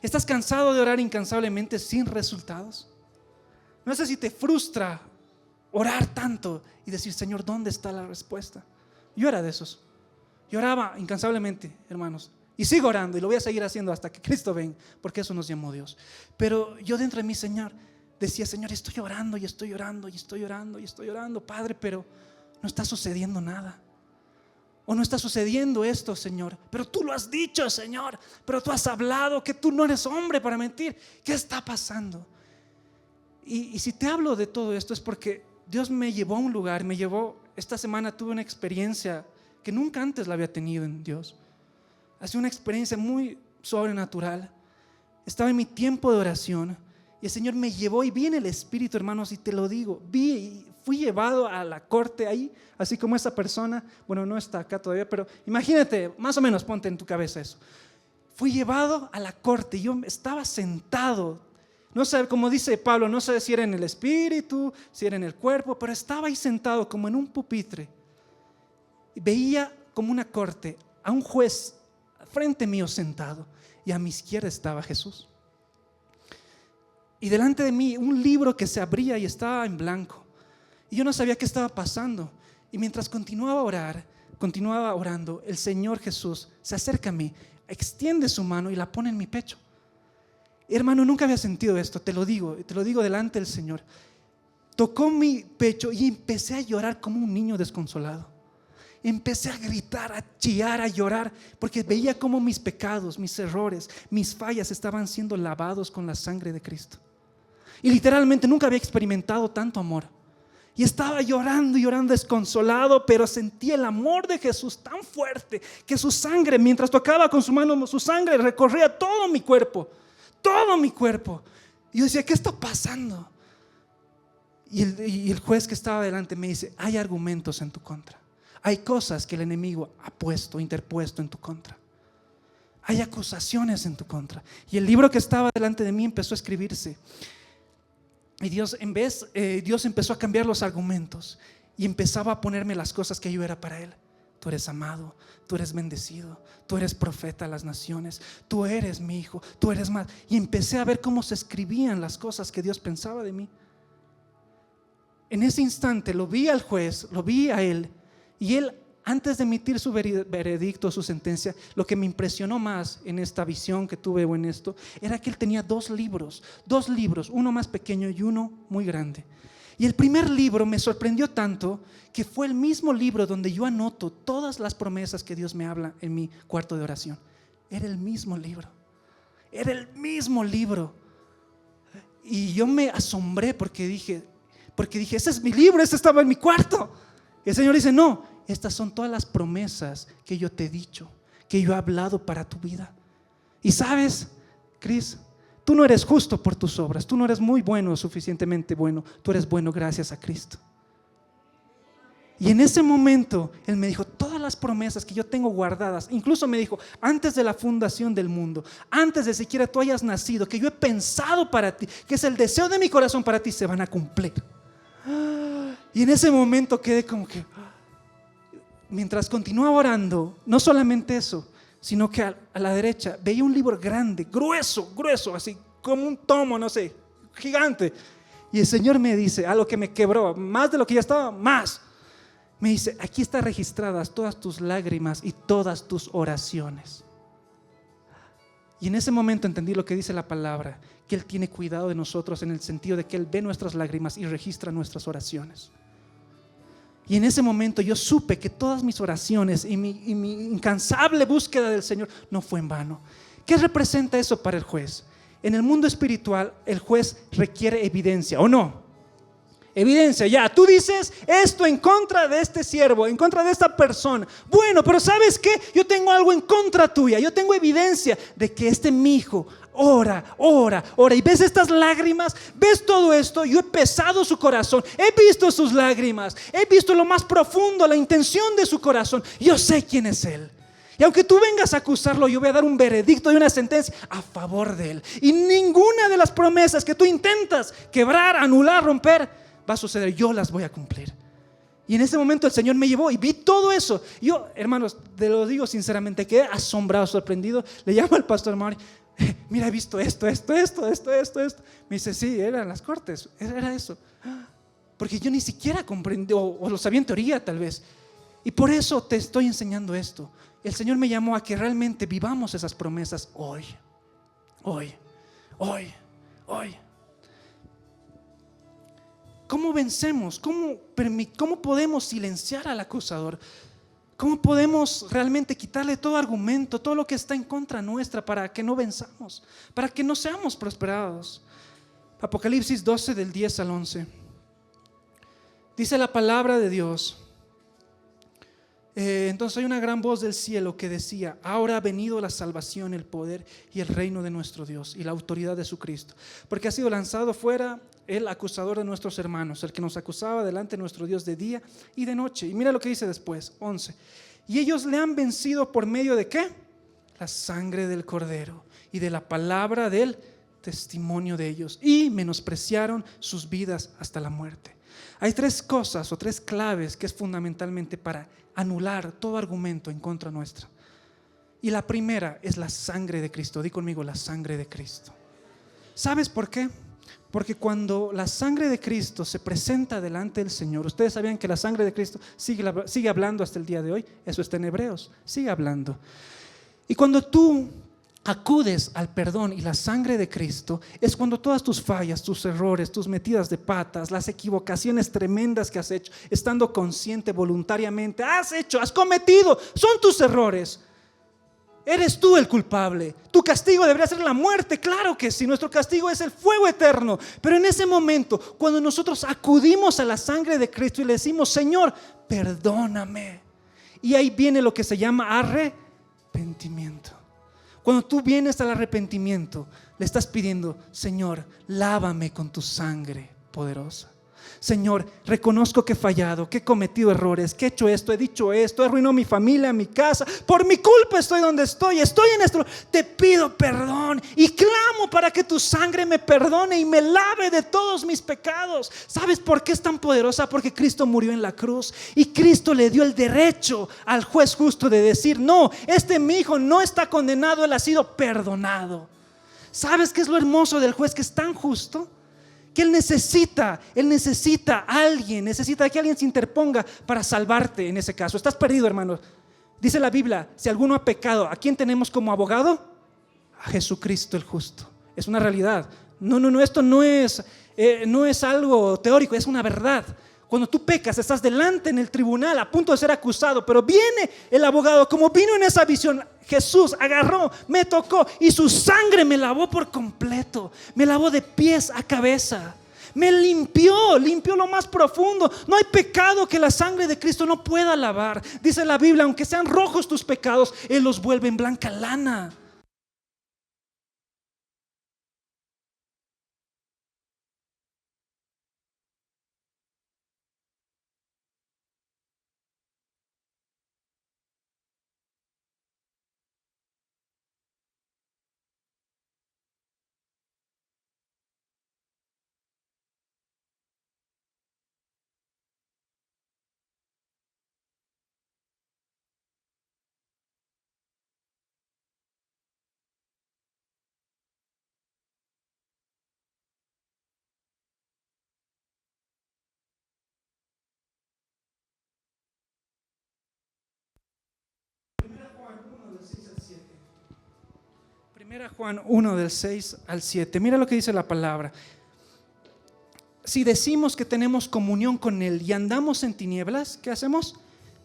¿Estás cansado de orar incansablemente sin resultados? No sé si te frustra orar tanto y decir, Señor, ¿dónde está la respuesta? Yo era de esos. Yo oraba incansablemente, hermanos, y sigo orando y lo voy a seguir haciendo hasta que Cristo venga, porque eso nos llamó Dios. Pero yo dentro de mí, Señor, decía, Señor, estoy orando y estoy orando y estoy orando y estoy orando, Padre, pero no está sucediendo nada. O no está sucediendo esto, Señor, pero tú lo has dicho, Señor, pero tú has hablado que tú no eres hombre para mentir. ¿Qué está pasando? Y si te hablo de todo esto es porque Dios me llevó a un lugar, esta semana tuve una experiencia que nunca antes la había tenido en Dios. Ha sido una experiencia muy sobrenatural. Estaba en mi tiempo de oración y el Señor me llevó y vi en el Espíritu, hermanos, y te lo digo, fui llevado a la corte ahí, así como esa persona, bueno, no está acá todavía, pero imagínate, más o menos ponte en tu cabeza eso. Fui llevado a la corte y yo estaba sentado. No sé, como dice Pablo, no sé si era en el espíritu, si era en el cuerpo, pero estaba ahí sentado como en un pupitre. Y veía como una corte a un juez frente mío sentado y a mi izquierda estaba Jesús. Y delante de mí un libro que se abría y estaba en blanco. Y yo no sabía qué estaba pasando. Y mientras continuaba orando, el Señor Jesús se acerca a mí, extiende su mano y la pone en mi pecho. Hermano, nunca había sentido esto, te lo digo delante del Señor. Tocó mi pecho y empecé a llorar como un niño desconsolado. Empecé a gritar, a chillar, a llorar, porque veía cómo mis pecados, mis errores, mis fallas estaban siendo lavados con la sangre de Cristo. Y literalmente nunca había experimentado tanto amor. Y estaba llorando y llorando desconsolado, pero sentí el amor de Jesús tan fuerte que su sangre, mientras tocaba con su mano, su sangre recorría todo mi cuerpo. Todo mi cuerpo. Y yo decía, ¿qué está pasando? Y el juez que estaba delante me dice, hay argumentos en tu contra. Hay cosas que el enemigo ha interpuesto en tu contra. Hay acusaciones en tu contra. Y el libro que estaba delante de mí empezó a escribirse. Y Dios empezó a cambiar los argumentos y empezaba a ponerme las cosas que yo era para Él. Tú eres amado, tú eres bendecido, tú eres profeta a las naciones, tú eres mi hijo, tú eres más. Y empecé a ver cómo se escribían las cosas que Dios pensaba de mí. En ese instante lo vi al juez, lo vi a él, y él, antes de emitir su veredicto, su sentencia, lo que me impresionó más en esta visión que tuve o en esto, era que él tenía dos libros, uno más pequeño y uno muy grande. Y el primer libro me sorprendió tanto que fue el mismo libro donde yo anoto todas las promesas que Dios me habla en mi cuarto de oración. Era el mismo libro. Y yo me asombré porque dije, ese es mi libro, ese estaba en mi cuarto. Y el Señor dice, no, estas son todas las promesas que yo te he dicho, que yo he hablado para tu vida. Y sabes, Cris, tú no eres justo por tus obras, tú no eres muy bueno, suficientemente bueno, tú eres bueno gracias a Cristo. Y en ese momento Él me dijo, todas las promesas que yo tengo guardadas, incluso me dijo, antes de la fundación del mundo, antes de siquiera tú hayas nacido, que yo he pensado para ti, que es el deseo de mi corazón para ti, se van a cumplir. Y en ese momento quedé como que, mientras continuaba orando, no solamente eso, sino que a la derecha veía un libro grande, grueso, así como un tomo, no sé, gigante. Y el Señor me dice algo que me quebró, más de lo que ya estaba, más. Me dice, aquí están registradas todas tus lágrimas y todas tus oraciones. Y en ese momento entendí lo que dice la palabra, que Él tiene cuidado de nosotros en el sentido de que Él ve nuestras lágrimas y registra nuestras oraciones. Y en ese momento yo supe que todas mis oraciones y mi incansable búsqueda del Señor no fue en vano. ¿Qué representa eso para el juez? En el mundo espiritual el juez requiere evidencia, ¿o no? Evidencia, ya, tú dices esto en contra de este siervo, en contra de esta persona. Bueno, pero ¿sabes qué? Yo tengo algo en contra tuya, yo tengo evidencia de que este mi hijo ora. Y ves estas lágrimas, ves todo esto, yo he pesado su corazón, he visto sus lágrimas, he visto lo más profundo, la intención de su corazón. Yo sé quién es Él. Y aunque tú vengas a acusarlo, yo voy a dar un veredicto y una sentencia a favor de Él. Y ninguna de las promesas que tú intentas quebrar, anular, romper, va a suceder, yo las voy a cumplir. Y en ese momento el Señor me llevó y vi todo eso. Yo, hermanos, te lo digo sinceramente, quedé asombrado, sorprendido. Le llamo al pastor Mauri, mira, he visto esto. Me dice, sí, eran las cortes, era eso. Porque yo ni siquiera comprendí, o lo sabía en teoría tal vez. Y por eso te estoy enseñando esto. El Señor me llamó a que realmente vivamos esas promesas hoy. ¿Cómo vencemos? ¿Cómo podemos silenciar al acusador? ¿Cómo podemos realmente quitarle todo argumento, todo lo que está en contra nuestra para que no venzamos, para que no seamos prosperados? Apocalipsis 12 del 10 al 11. Dice la palabra de Dios. Entonces hay una gran voz del cielo que decía: ahora ha venido la salvación, el poder y el reino de nuestro Dios y la autoridad de su Cristo, porque ha sido lanzado fuera el acusador de nuestros hermanos, el que nos acusaba delante de nuestro Dios de día y de noche. Y mira lo que dice después, 11. Y ellos le han vencido por medio de ¿qué? La sangre del cordero y de la palabra del testimonio de ellos, y menospreciaron sus vidas hasta la muerte. Hay tres cosas o tres claves que es fundamentalmente para anular todo argumento en contra nuestra. Y la primera es la sangre de Cristo. Di conmigo, la sangre de Cristo. ¿Sabes por qué? Porque cuando la sangre de Cristo se presenta delante del Señor, ustedes sabían que la sangre de Cristo sigue hablando hasta el día de hoy. Eso está en Hebreos, sigue hablando. Y cuando tú acudes al perdón y la sangre de Cristo, es cuando todas tus fallas, tus errores, tus metidas de patas, las equivocaciones tremendas que has hecho, estando consciente voluntariamente, has cometido, son tus errores. Eres tú el culpable. Tu castigo debería ser la muerte, claro que sí. Nuestro castigo es el fuego eterno. Pero en ese momento, cuando nosotros acudimos a la sangre de Cristo y le decimos: Señor, perdóname, y ahí viene lo que se llama arrepentimiento. Cuando tú vienes al arrepentimiento, le estás pidiendo: Señor, lávame con tu sangre poderosa. Señor, reconozco que he fallado, que he cometido errores, que he hecho esto, he dicho esto, he arruinado mi familia, mi casa. Por mi culpa estoy donde estoy en esto. Te pido perdón y clamo para que tu sangre me perdone y me lave de todos mis pecados. ¿Sabes por qué es tan poderosa? Porque Cristo murió en la cruz y Cristo le dio el derecho al juez justo de decir: no, mi hijo no está condenado, él ha sido perdonado. ¿Sabes qué es lo hermoso del juez? Que es tan justo que él necesita a alguien, necesita que alguien se interponga para salvarte. En ese caso estás perdido, hermano. Dice la Biblia: si alguno ha pecado, ¿a quién tenemos como abogado? A Jesucristo el justo. Es una realidad. No, esto no es algo teórico, es una verdad. Cuando tú pecas, estás delante en el tribunal a punto de ser acusado, pero viene el abogado, como vino en esa visión. Jesús agarró, me tocó y su sangre me lavó por completo. Me lavó de pies a cabeza. Me limpió lo más profundo. No hay pecado que la sangre de Cristo no pueda lavar. Dice la Biblia: aunque sean rojos tus pecados, Él los vuelve en blanca lana. Primera Juan 1 del 6 al 7. Mira lo que dice la palabra. Si decimos que tenemos comunión con Él y andamos en tinieblas, ¿qué hacemos?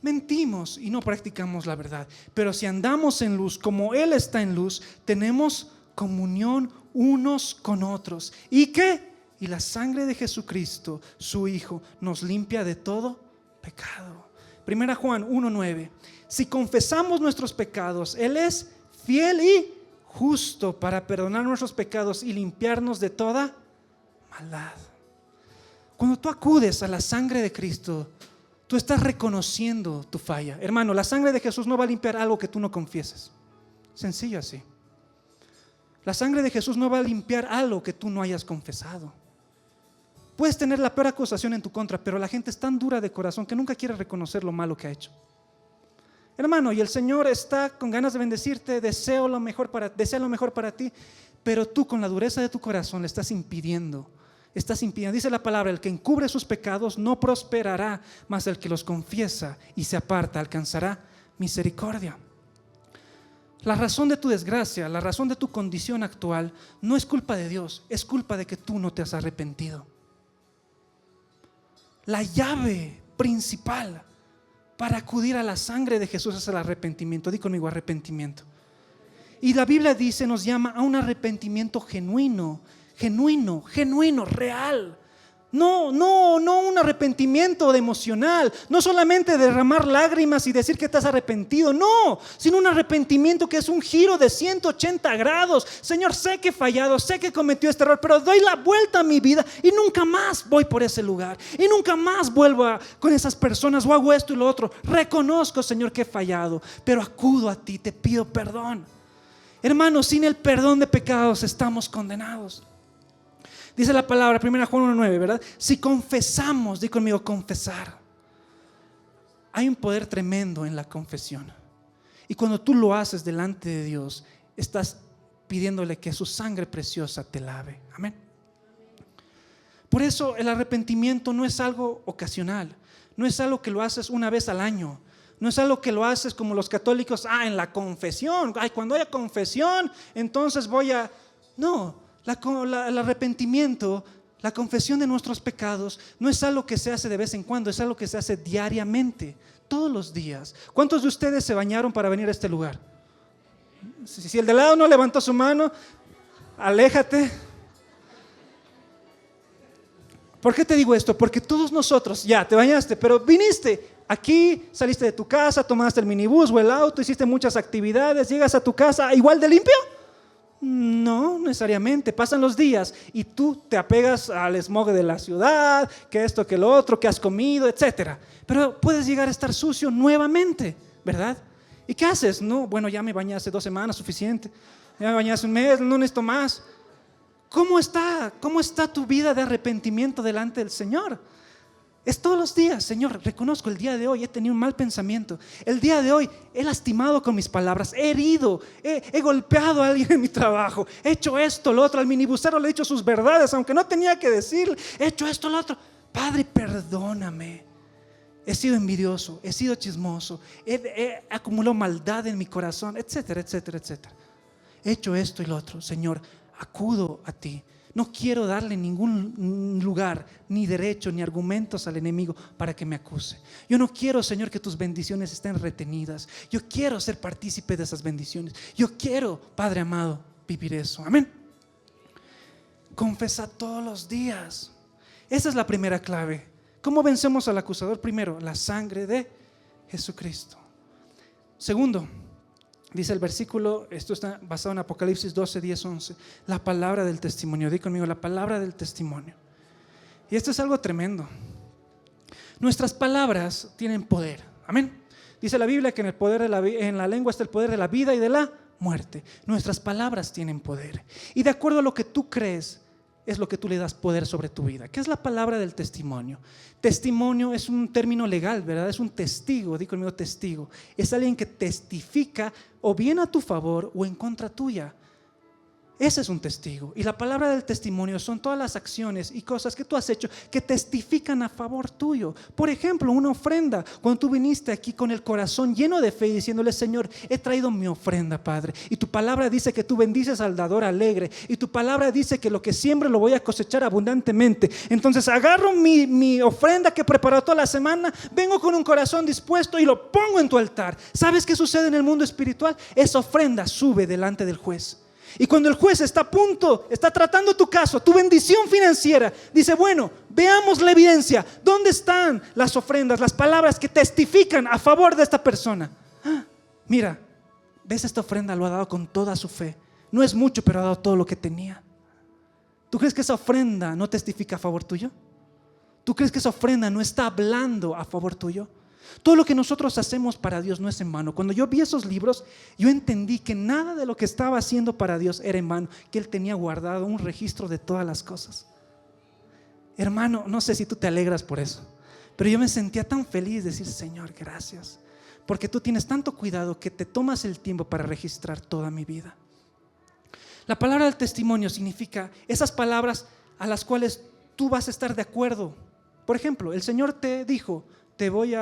Mentimos y no practicamos la verdad. Pero si andamos en luz como Él está en luz, tenemos comunión unos con otros. ¿Y qué? Y la sangre de Jesucristo, su Hijo, nos limpia de todo pecado. Primera Juan 1:9. Si confesamos nuestros pecados, Él es fiel y justo para perdonar nuestros pecados y limpiarnos de toda maldad. Cuando tú acudes a la sangre de Cristo, tú estás reconociendo tu falla. Hermano, la sangre de Jesús no va a limpiar algo que tú no confieses. Sencillo así. La sangre de Jesús no va a limpiar algo que tú no hayas confesado. Puedes tener la peor acusación en tu contra, pero la gente es tan dura de corazón que nunca quiere reconocer lo malo que ha hecho. Hermano, y el Señor está con ganas de bendecirte, desea lo mejor para ti, pero tú con la dureza de tu corazón le estás impidiendo. Dice la palabra, el que encubre sus pecados no prosperará, mas el que los confiesa y se aparta alcanzará misericordia. La razón de tu desgracia, la razón de tu condición actual no es culpa de Dios, es culpa de que tú no te has arrepentido. La llave principal para acudir a la sangre de Jesús es el arrepentimiento. Di conmigo, arrepentimiento. Y la Biblia dice, nos llama a un arrepentimiento genuino, real. No un arrepentimiento emocional, no solamente derramar lágrimas y decir que estás arrepentido, no, sino un arrepentimiento que es un giro de 180 grados. Señor, sé que he fallado, sé que cometí este error, pero doy la vuelta a mi vida y nunca más voy por ese lugar y nunca más vuelvo con esas personas o hago esto y lo otro. Reconozco, Señor, que he fallado, pero acudo a ti, te pido perdón. Hermanos, sin el perdón de pecados estamos condenados. Dice la palabra, 1 Juan 1:9, ¿verdad? Si confesamos, di conmigo, confesar. Hay un poder tremendo en la confesión. Y cuando tú lo haces delante de Dios, estás pidiéndole que su sangre preciosa te lave. Amén. Por eso el arrepentimiento no es algo ocasional. No es algo que lo haces una vez al año. No es algo que lo haces como los católicos, en la confesión. Cuando haya confesión, entonces voy a... No. El arrepentimiento, la confesión de nuestros pecados no es algo que se hace de vez en cuando, es algo que se hace diariamente, todos los días. ¿Cuántos de ustedes se bañaron para venir a este lugar? Si el de lado no levantó su mano, aléjate. ¿Por qué te digo esto? Porque todos nosotros, ya te bañaste, pero viniste aquí, saliste de tu casa, tomaste el minibús o el auto, hiciste muchas actividades, llegas a tu casa igual de limpio. No necesariamente, pasan los días y tú te apegas al smog de la ciudad, que esto, que lo otro, que has comido, etcétera. Pero puedes llegar a estar sucio nuevamente, ¿verdad? ¿Y qué haces? No, bueno, ya me bañé hace 2 semanas, suficiente. Ya me bañé hace un mes, no necesito más. ¿Cómo está tu vida de arrepentimiento delante del Señor? Es todos los días, Señor, reconozco el día de hoy he tenido un mal pensamiento. El día de hoy he lastimado con mis palabras, he herido, he golpeado a alguien en mi trabajo, he hecho esto, lo otro, al minibusero le he dicho sus verdades, aunque no tenía que decirle, he hecho esto, lo otro. Padre, perdóname. He sido envidioso, he sido chismoso, he acumulado maldad en mi corazón, etcétera, etcétera, etcétera. He hecho esto y lo otro, Señor, acudo a ti. No quiero darle ningún lugar, ni derecho, ni argumentos al enemigo para que me acuse. Yo no quiero, Señor, que tus bendiciones estén retenidas. Yo quiero ser partícipe de esas bendiciones. Yo quiero, Padre amado, vivir eso. Amén. Confesa todos los días. Esa es la primera clave. ¿Cómo vencemos al acusador? Primero, la sangre de Jesucristo. Segundo, dice el versículo, esto está basado en Apocalipsis 12, 10, 11. La palabra del testimonio. Di conmigo, la palabra del testimonio. Y esto es algo tremendo. Nuestras palabras tienen poder. Amén. Dice la Biblia que en el poder en la lengua está el poder de la vida y de la muerte. Nuestras palabras tienen poder. Y de acuerdo a lo que tú crees, es lo que tú le das poder sobre tu vida. ¿Qué es la palabra del testimonio? Testimonio es un término legal, ¿verdad? Es un testigo, di conmigo testigo. Es alguien que testifica o bien a tu favor o en contra tuya. Ese es un testigo. Y la palabra del testimonio son todas las acciones y cosas que tú has hecho que testifican a favor tuyo. Por ejemplo, una ofrenda. Cuando tú viniste aquí con el corazón lleno de fe, diciéndole: Señor, he traído mi ofrenda, Padre. Y tu palabra dice que tú bendices al dador alegre. Y tu palabra dice que lo que siembro lo voy a cosechar abundantemente. Entonces agarro mi ofrenda que he preparado toda la semana, vengo con un corazón dispuesto y lo pongo en tu altar. ¿Sabes qué sucede en el mundo espiritual? Esa ofrenda sube delante del juez. Y cuando el juez está a punto, está tratando tu caso, tu bendición financiera, dice: bueno, veamos la evidencia. ¿Dónde están las ofrendas, las palabras que testifican a favor de esta persona? Mira, ¿ves? Esta ofrenda lo ha dado con toda su fe. No es mucho, pero ha dado todo lo que tenía. ¿Tú crees que esa ofrenda no testifica a favor tuyo? ¿Tú crees que esa ofrenda no está hablando a favor tuyo? Todo lo que nosotros hacemos para Dios no es en vano. Cuando yo vi esos libros, yo entendí que nada de lo que estaba haciendo para Dios era en vano, que Él tenía guardado un registro de todas las cosas. Hermano, no sé si tú te alegras por eso, pero yo me sentía tan feliz de decir: Señor, gracias, porque tú tienes tanto cuidado que te tomas el tiempo para registrar toda mi vida. La palabra del testimonio significa esas palabras a las cuales tú vas a estar de acuerdo. Por ejemplo, el Señor te dijo: te voy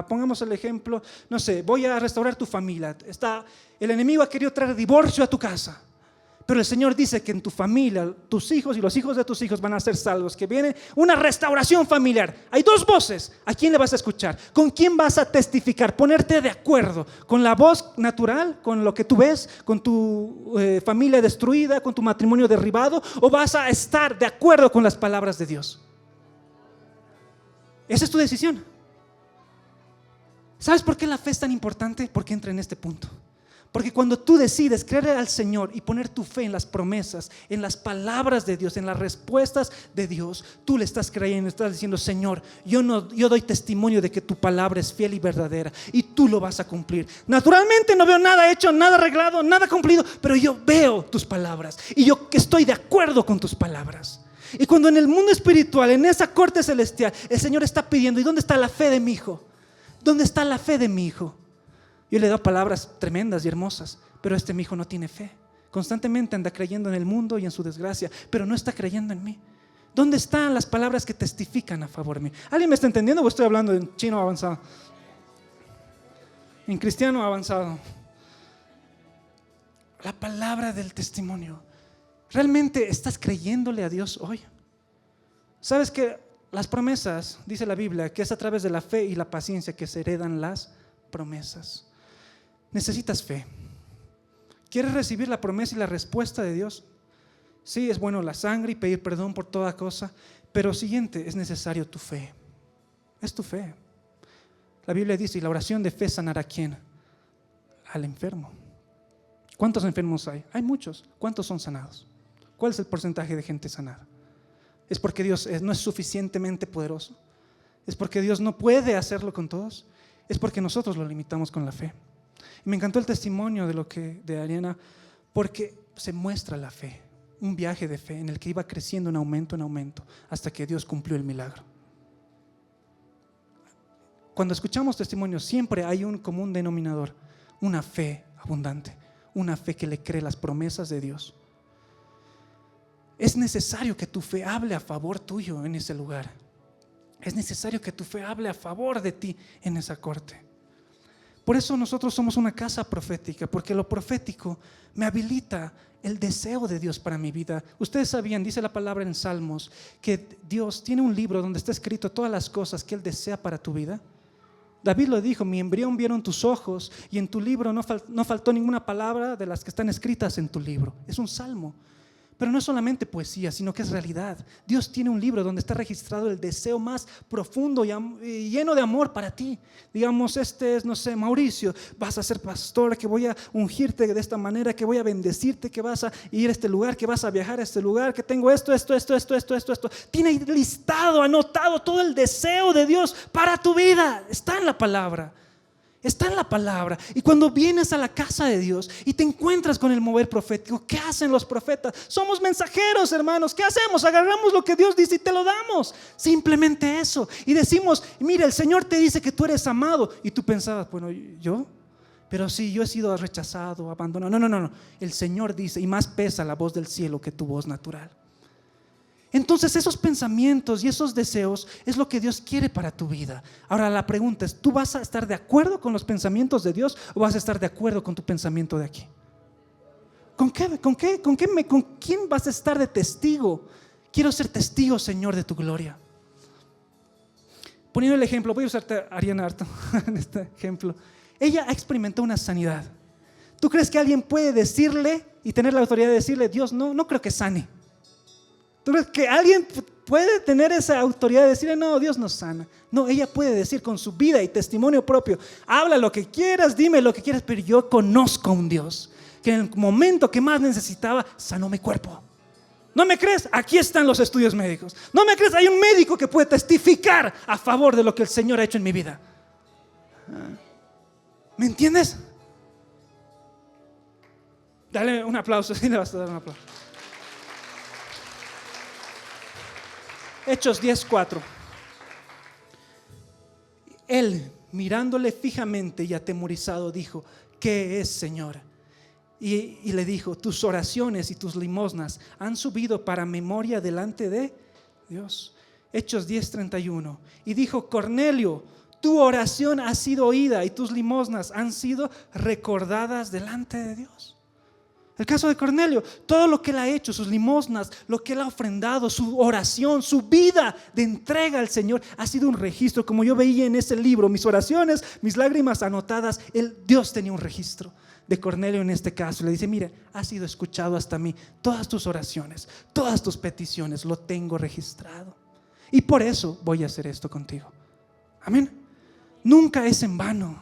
pongamos el ejemplo, no sé, voy a restaurar tu familia. El enemigo ha querido traer divorcio a tu casa, pero el Señor dice que en tu familia, tus hijos y los hijos de tus hijos van a ser salvos, que viene una restauración familiar. Hay dos voces. ¿A quién le vas a escuchar? ¿Con quién vas a testificar? Ponerte de acuerdo con la voz natural, con lo que tú ves, con tu familia destruida, con tu matrimonio derribado, o vas a estar de acuerdo con las palabras de Dios. Esa es tu decisión. ¿Sabes por qué la fe es tan importante? Porque entra en este punto. Porque cuando tú decides creer al Señor y poner tu fe en las promesas, en las palabras de Dios, en las respuestas de Dios, tú le estás creyendo, estás diciendo: Señor, yo doy testimonio de que tu palabra es fiel y verdadera y tú lo vas a cumplir. Naturalmente no veo nada hecho, nada arreglado, nada cumplido, pero yo veo tus palabras y yo que estoy de acuerdo con tus palabras. Y cuando en el mundo espiritual, en esa corte celestial, el Señor está pidiendo: ¿y dónde está la fe de mi hijo? ¿Dónde está la fe de mi hijo? Yo le he dado palabras tremendas y hermosas, pero mi hijo no tiene fe. Constantemente anda creyendo en el mundo y en su desgracia, pero no está creyendo en mí. ¿Dónde están las palabras que testifican a favor de mí? ¿Alguien me está entendiendo o estoy hablando en chino avanzado? En cristiano avanzado. La palabra del testimonio. ¿Realmente estás creyéndole a Dios hoy? ¿Sabes que las promesas, dice la Biblia, que es a través de la fe y la paciencia que se heredan las promesas? Necesitas fe. ¿Quieres recibir la promesa y la respuesta de Dios? Sí, es bueno la sangre y pedir perdón por toda cosa, pero siguiente, es necesario tu fe. Es tu fe. La Biblia dice: y la oración de fe sanará ¿a quién? Al enfermo. ¿Cuántos enfermos hay? Hay muchos. ¿Cuántos son sanados? ¿Cuál es el porcentaje de gente sanada? ¿Es porque Dios no es suficientemente poderoso? ¿Es porque Dios no puede hacerlo con todos? Es porque nosotros lo limitamos con la fe. Y me encantó el testimonio de Ariana, porque se muestra la fe, un viaje de fe en el que iba creciendo en aumento, hasta que Dios cumplió el milagro. Cuando escuchamos testimonios, siempre hay un común denominador: una fe abundante, una fe que le cree las promesas de Dios. Es necesario que tu fe hable a favor tuyo en ese lugar. Es necesario que tu fe hable a favor de ti en esa corte. Por eso nosotros somos una casa profética, porque lo profético me habilita el deseo de Dios para mi vida. Ustedes sabían, dice la palabra en Salmos, que Dios tiene un libro donde está escrito todas las cosas que Él desea para tu vida. David lo dijo: mi embrión vieron tus ojos, y en tu libro no faltó ninguna palabra de las que están escritas en tu libro. Es un salmo. Pero no es solamente poesía, sino que es realidad. Dios tiene un libro donde está registrado el deseo más profundo y lleno de amor para ti. Digamos, no sé, Mauricio, vas a ser pastor, que voy a ungirte de esta manera, que voy a bendecirte, que vas a ir a este lugar, que vas a viajar a este lugar, que tengo esto. Tiene listado, anotado todo el deseo de Dios para tu vida. Está en la palabra. Está en la palabra. Y cuando vienes a la casa de Dios y te encuentras con el mover profético, ¿qué hacen los profetas? Somos mensajeros, hermanos. ¿Qué hacemos? Agarramos lo que Dios dice y te lo damos. Simplemente eso. Y decimos: mira, el Señor te dice que tú eres amado. Y tú pensabas: bueno, ¿yo? pero sí, yo he sido rechazado, abandonado. No. El Señor dice, y más pesa la voz del cielo que tu voz natural. Entonces esos pensamientos y esos deseos es lo que Dios quiere para tu vida. Ahora la pregunta es, ¿tú vas a estar de acuerdo con los pensamientos de Dios o vas a estar de acuerdo con tu pensamiento de aquí? ¿Con quién vas a estar de testigo? Quiero ser testigo, Señor, de tu gloria. Poniendo el ejemplo, voy a usarte a Ariana harto en este ejemplo. Ella ha experimentado una sanidad. ¿Tú crees que alguien puede decirle y tener la autoridad de decirle, Dios, no creo que sane? ¿Tú crees que alguien puede tener esa autoridad de decirle, no, Dios no sana? No, ella puede decir con su vida y testimonio propio, habla lo que quieras, dime lo que quieras, pero yo conozco a un Dios que en el momento que más necesitaba, sanó mi cuerpo. ¿No me crees? Aquí están los estudios médicos. ¿No me crees? Hay un médico que puede testificar a favor de lo que el Señor ha hecho en mi vida. ¿Me entiendes? Dale un aplauso, sí le vas a dar un aplauso. Hechos 10:4. Él, mirándole fijamente y atemorizado, dijo, ¿qué es, Señor? Y le dijo, tus oraciones y tus limosnas han subido para memoria delante de Dios. Hechos 10:31. Y dijo, Cornelio, tu oración ha sido oída y tus limosnas han sido recordadas delante de Dios. El caso de Cornelio, todo lo que él ha hecho, sus limosnas, lo que él ha ofrendado, su oración, su vida de entrega al Señor, ha sido un registro. Como yo veía en ese libro, mis oraciones, mis lágrimas anotadas, Dios tenía un registro de Cornelio en este caso. Le dice, mira, ha sido escuchado hasta mí, todas tus oraciones, todas tus peticiones, lo tengo registrado. Y por eso voy a hacer esto contigo. Amén. Nunca es en vano.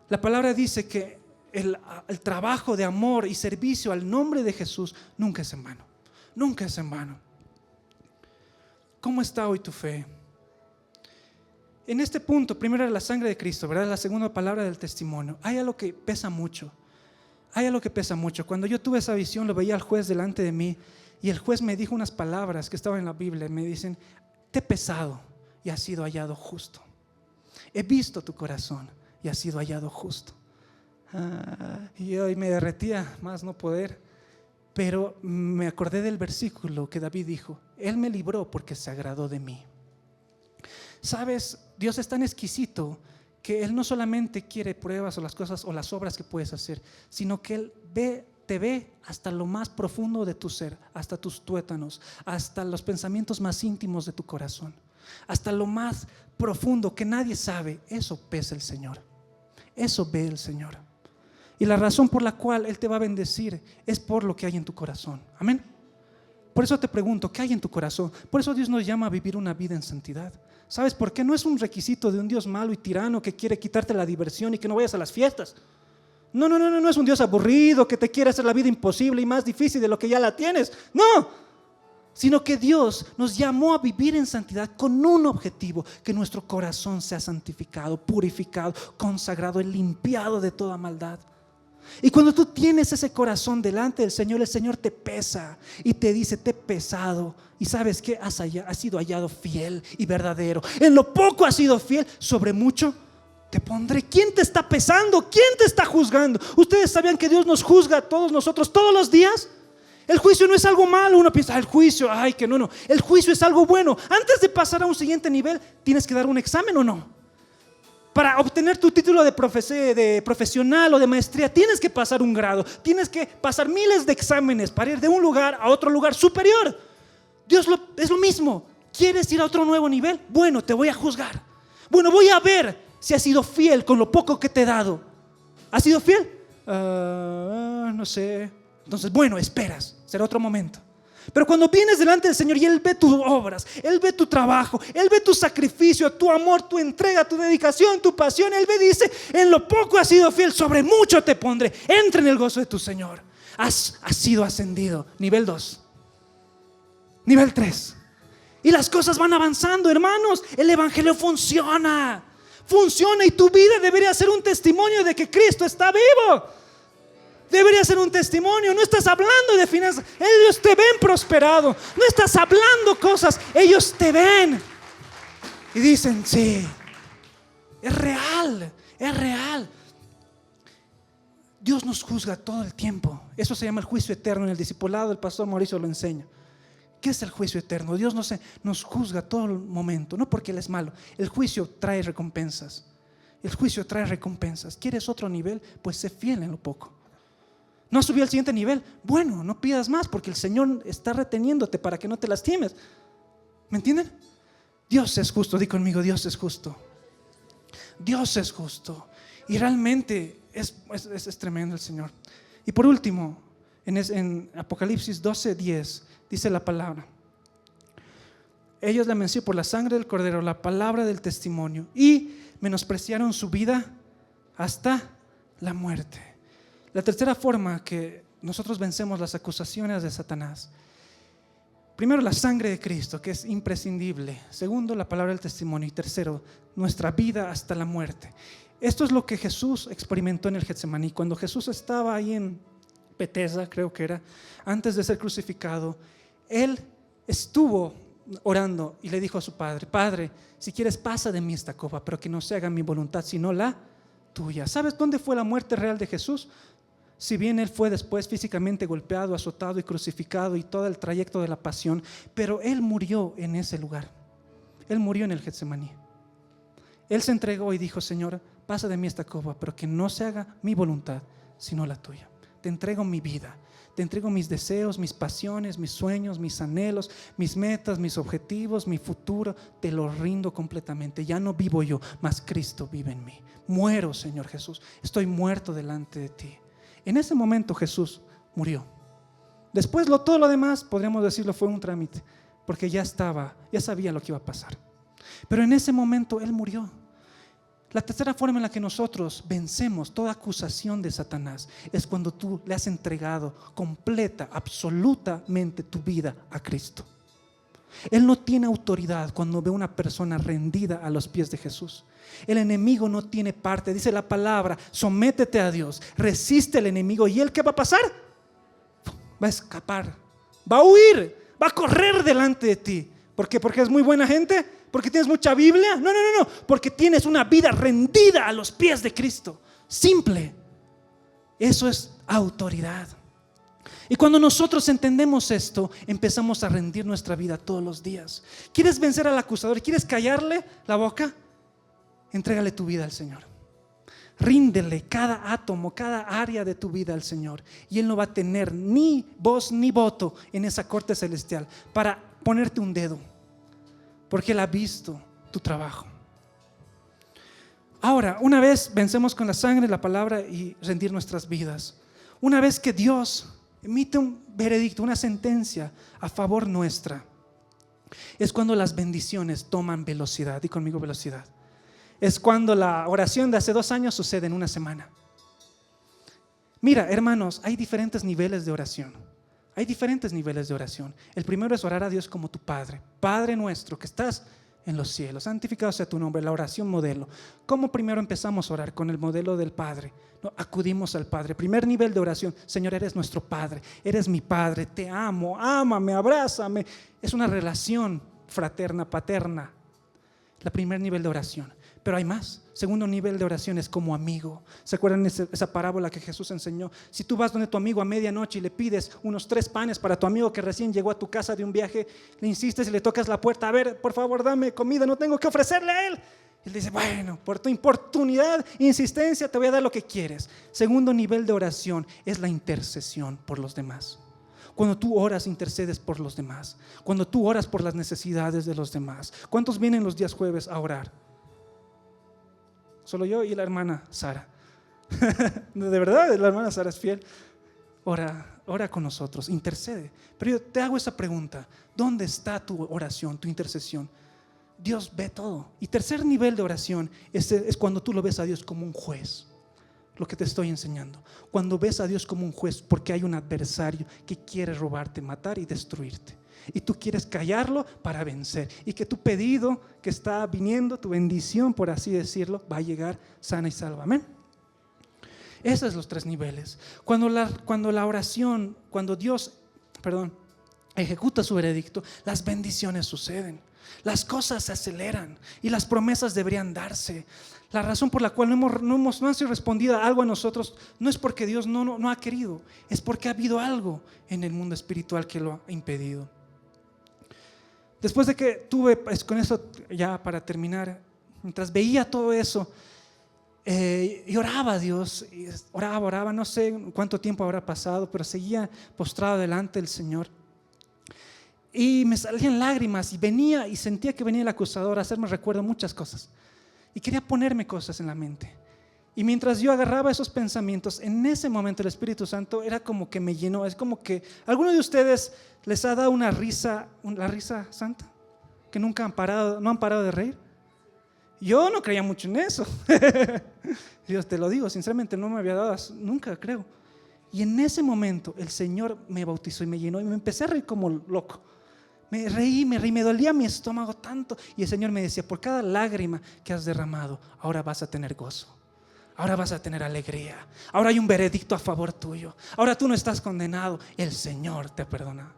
La palabra dice que el trabajo de amor y servicio al nombre de Jesús nunca es en vano. Nunca es en vano. ¿Cómo está hoy tu fe? En este punto, primero era la sangre de Cristo, ¿verdad? La segunda palabra del testimonio. Hay algo que pesa mucho. Hay algo que pesa mucho. Cuando yo tuve esa visión, lo veía al juez delante de mí y el juez me dijo unas palabras que estaban en la Biblia. Me dicen, te he pesado y has sido hallado justo. He visto tu corazón y has sido hallado justo. Y yo me derretía más no poder, pero me acordé del versículo que David dijo, Él me libró porque se agradó de mí. Sabes, Dios es tan exquisito que Él no solamente quiere pruebas o las cosas o las obras que puedes hacer, sino que Él te ve hasta lo más profundo de tu ser, hasta tus tuétanos, hasta los pensamientos más íntimos de tu corazón, hasta lo más profundo que nadie sabe. Eso pesa el Señor, eso ve el Señor. Y la razón por la cual Él te va a bendecir es por lo que hay en tu corazón. Amén. Por eso te pregunto, ¿qué hay en tu corazón? Por eso Dios nos llama a vivir una vida en santidad. ¿Sabes por qué? No es un requisito de un Dios malo y tirano que quiere quitarte la diversión y que no vayas a las fiestas. No es un Dios aburrido que te quiere hacer la vida imposible y más difícil de lo que ya la tienes. No, sino que Dios nos llamó a vivir en santidad con un objetivo: que nuestro corazón sea santificado, purificado, consagrado y limpiado de toda maldad. Y cuando tú tienes ese corazón delante del Señor, el Señor te pesa y te dice, te he pesado. Y sabes que has sido hallado fiel y verdadero. En lo poco has sido fiel, sobre mucho te pondré. ¿Quién te está pesando? ¿Quién te está juzgando? ¿Ustedes sabían que Dios nos juzga a todos nosotros todos los días? El juicio no es algo malo. Uno piensa, el juicio, ay, que no. El juicio es algo bueno. Antes de pasar a un siguiente nivel, tienes que dar un examen, ¿o no? Para obtener tu título de profesional o de maestría, tienes que pasar un grado, tienes que pasar miles de exámenes para ir de un lugar a otro lugar superior. Dios es lo mismo. ¿Quieres ir a otro nuevo nivel? Bueno, te voy a juzgar. Bueno, voy a ver si has sido fiel con lo poco que te he dado. ¿Has sido fiel? No sé. Entonces, bueno, esperas, será otro momento. Pero cuando vienes delante del Señor y Él ve tus obras, Él ve tu trabajo, Él ve tu sacrificio, tu amor, tu entrega, tu dedicación, tu pasión, Él ve y dice, en lo poco has sido fiel, sobre mucho te pondré. Entra en el gozo de tu Señor. Has sido ascendido. Nivel 2, nivel 3. Y las cosas van avanzando, hermanos. El evangelio funciona y tu vida debería ser un testimonio de que Cristo está vivo. Debería ser un testimonio. No estás hablando de finanzas, ellos te ven prosperado. No estás hablando cosas, ellos te ven y dicen, sí, es real, es real. Dios nos juzga todo el tiempo. Eso se llama el juicio eterno. En el discipulado el pastor Mauricio lo enseña. ¿Qué es el juicio eterno? Dios nos juzga todo el momento, no porque Él es malo. El juicio trae recompensas. El juicio trae recompensas. ¿Quieres otro nivel? Pues sé fiel en lo poco. ¿No has subido al siguiente nivel? Bueno, no pidas más porque el Señor está reteniéndote para que no te lastimes. ¿Me entienden? Dios es justo. Di conmigo, Dios es justo. Dios es justo. Y realmente es tremendo el Señor. Y por último, en Apocalipsis 12:10 dice la palabra: ellos la mencionaron por la sangre del Cordero, la palabra del testimonio, y menospreciaron su vida hasta la muerte. La tercera forma que nosotros vencemos las acusaciones de Satanás: primero, la sangre de Cristo, que es imprescindible. Segundo, la palabra del testimonio. Y tercero, nuestra vida hasta la muerte. Esto es lo que Jesús experimentó en el Getsemaní. Cuando Jesús estaba ahí en Betesda, creo que era, antes de ser crucificado, Él estuvo orando y le dijo a su Padre: Padre, si quieres pasa de mí esta copa, pero que no se haga mi voluntad sino la tuya. ¿Sabes dónde fue la muerte real de Jesús? Si bien Él fue después físicamente golpeado, azotado y crucificado y todo el trayecto de la pasión, pero Él murió en ese lugar. Él murió en el Getsemaní. Él se entregó y dijo: Señor, pasa de mí esta copa, pero que no se haga mi voluntad sino la tuya. Te entrego mi vida, te entrego mis deseos, mis pasiones, mis sueños, mis anhelos, mis metas, mis objetivos, mi futuro. Te lo rindo completamente. Ya no vivo yo, mas Cristo vive en mí. Muero, Señor Jesús. Estoy muerto delante de ti. En ese momento Jesús murió. Después todo lo demás, podríamos decirlo, fue un trámite, porque ya sabía lo que iba a pasar. Pero en ese momento Él murió. La tercera forma en la que nosotros vencemos toda acusación de Satanás es cuando tú le has entregado completa, absolutamente tu vida a Cristo. Él no tiene autoridad cuando ve una persona rendida a los pies de Jesús. El enemigo no tiene parte. Dice la palabra: sométete a Dios, resiste al enemigo. ¿Y él qué va a pasar? Va a escapar, va a huir, va a correr delante de ti. ¿Por qué? ¿Porque es muy buena gente? ¿Porque tienes mucha Biblia? No, porque tienes una vida rendida a los pies de Cristo. Simple. Eso es autoridad. Y cuando nosotros entendemos esto, empezamos a rendir nuestra vida todos los días. ¿Quieres vencer al acusador? ¿Quieres callarle la boca? Entrégale tu vida al Señor. Ríndele cada átomo, cada área de tu vida al Señor. Y Él no va a tener ni voz ni voto en esa corte celestial para ponerte un dedo, porque Él ha visto tu trabajo. Ahora, una vez vencemos con la sangre, la palabra y rendir nuestras vidas, una vez que Dios emite un veredicto, una sentencia a favor nuestra, es cuando las bendiciones toman velocidad. Di conmigo, velocidad. Es cuando la oración de hace 2 años sucede en una semana. Mira, hermanos, hay diferentes niveles de oración. Hay diferentes niveles de oración. El primero es orar a Dios como tu Padre. Padre nuestro que estás en los cielos, santificado sea tu nombre. La oración modelo. ¿Cómo primero empezamos a orar? Con el modelo del Padre. No, acudimos al Padre. Primer nivel de oración: Señor, eres nuestro Padre, eres mi Padre, te amo, ámame, abrázame. Es una relación fraterna, paterna. El primer nivel de oración. Pero hay más. Segundo nivel de oración es como amigo. ¿Se acuerdan esa parábola que Jesús enseñó? Si tú vas donde tu amigo a medianoche y le pides unos 3 panes para tu amigo que recién llegó a tu casa de un viaje, le insistes y le tocas la puerta: a ver, por favor, dame comida, no tengo que ofrecerle a él. Él dice: bueno, por tu importunidad, insistencia, te voy a dar lo que quieres. Segundo nivel de oración es la intercesión por los demás. Cuando tú oras, intercedes por los demás. Cuando tú oras por las necesidades de los demás. ¿Cuántos vienen los días jueves a orar? Solo yo y la hermana Sara. De verdad, la hermana Sara es fiel. Ora con nosotros, intercede. Pero yo te hago esa pregunta: ¿dónde está tu oración, tu intercesión? Dios ve todo. Y tercer nivel de oración es cuando tú lo ves a Dios como un juez. Lo que te estoy enseñando. Cuando ves a Dios como un juez, porque hay un adversario que quiere robarte, matar y destruirte. Y tú quieres callarlo para vencer. Y que tu pedido que está viniendo, tu bendición, por así decirlo, va a llegar sana y salva. Amén. Esos son los 3 niveles. Cuando la oración, cuando Dios ejecuta su veredicto, las bendiciones suceden. Las cosas se aceleran y las promesas deberían darse. La razón por la cual no ha sido respondida algo a nosotros no es porque Dios no ha querido, es porque ha habido algo en el mundo espiritual que lo ha impedido. Después de que tuve, pues con eso ya para terminar, mientras veía todo eso, y oraba a Dios, y oraba, no sé cuánto tiempo habrá pasado, pero seguía postrado delante del Señor. Y me salían lágrimas y venía y sentía que venía el acusador a hacerme recuerdo muchas cosas. Y quería ponerme cosas en la mente. Y mientras yo agarraba esos pensamientos, en ese momento el Espíritu Santo era como que me llenó. Es como que ¿alguno de ustedes les ha dado la risa santa? Que no han parado de reír. Yo no creía mucho en eso. Dios, te lo digo, sinceramente no me había dado nunca, creo. Y en ese momento el Señor me bautizó y me llenó y me empecé a reír como loco. Me reí, me dolía mi estómago tanto. Y el Señor me decía, por cada lágrima que has derramado, ahora vas a tener gozo. Ahora vas a tener alegría. Ahora hay un veredicto a favor tuyo. Ahora tú no estás condenado. El Señor te perdona.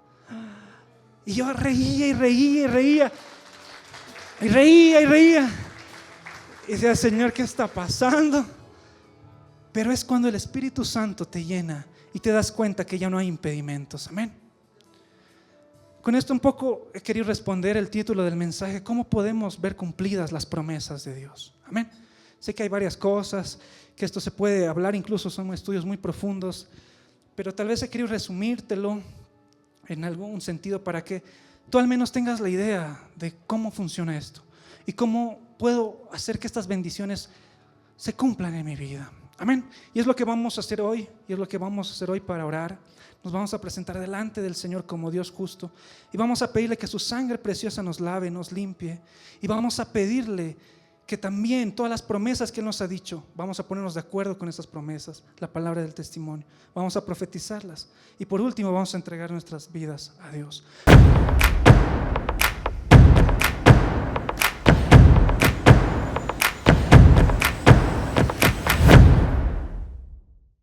Y yo reía y reía y reía. Y reía y reía. Y decía, Señor, ¿qué está pasando? Pero es cuando el Espíritu Santo te llena y te das cuenta que ya no hay impedimentos. Amén. Con esto un poco he querido responder el título del mensaje: ¿cómo podemos ver cumplidas las promesas de Dios? Amén. Sé que hay varias cosas, que esto se puede hablar, incluso son estudios muy profundos, pero tal vez he querido resumírtelo en algún sentido para que tú al menos tengas la idea de cómo funciona esto y cómo puedo hacer que estas bendiciones se cumplan en mi vida. Amén. Y es lo que vamos a hacer hoy, para orar. Nos vamos a presentar delante del Señor como Dios justo y vamos a pedirle que su sangre preciosa nos lave, nos limpie, y vamos a pedirle que también todas las promesas que Él nos ha dicho, vamos a ponernos de acuerdo con esas promesas, la palabra del testimonio, vamos a profetizarlas y por último vamos a entregar nuestras vidas a Dios.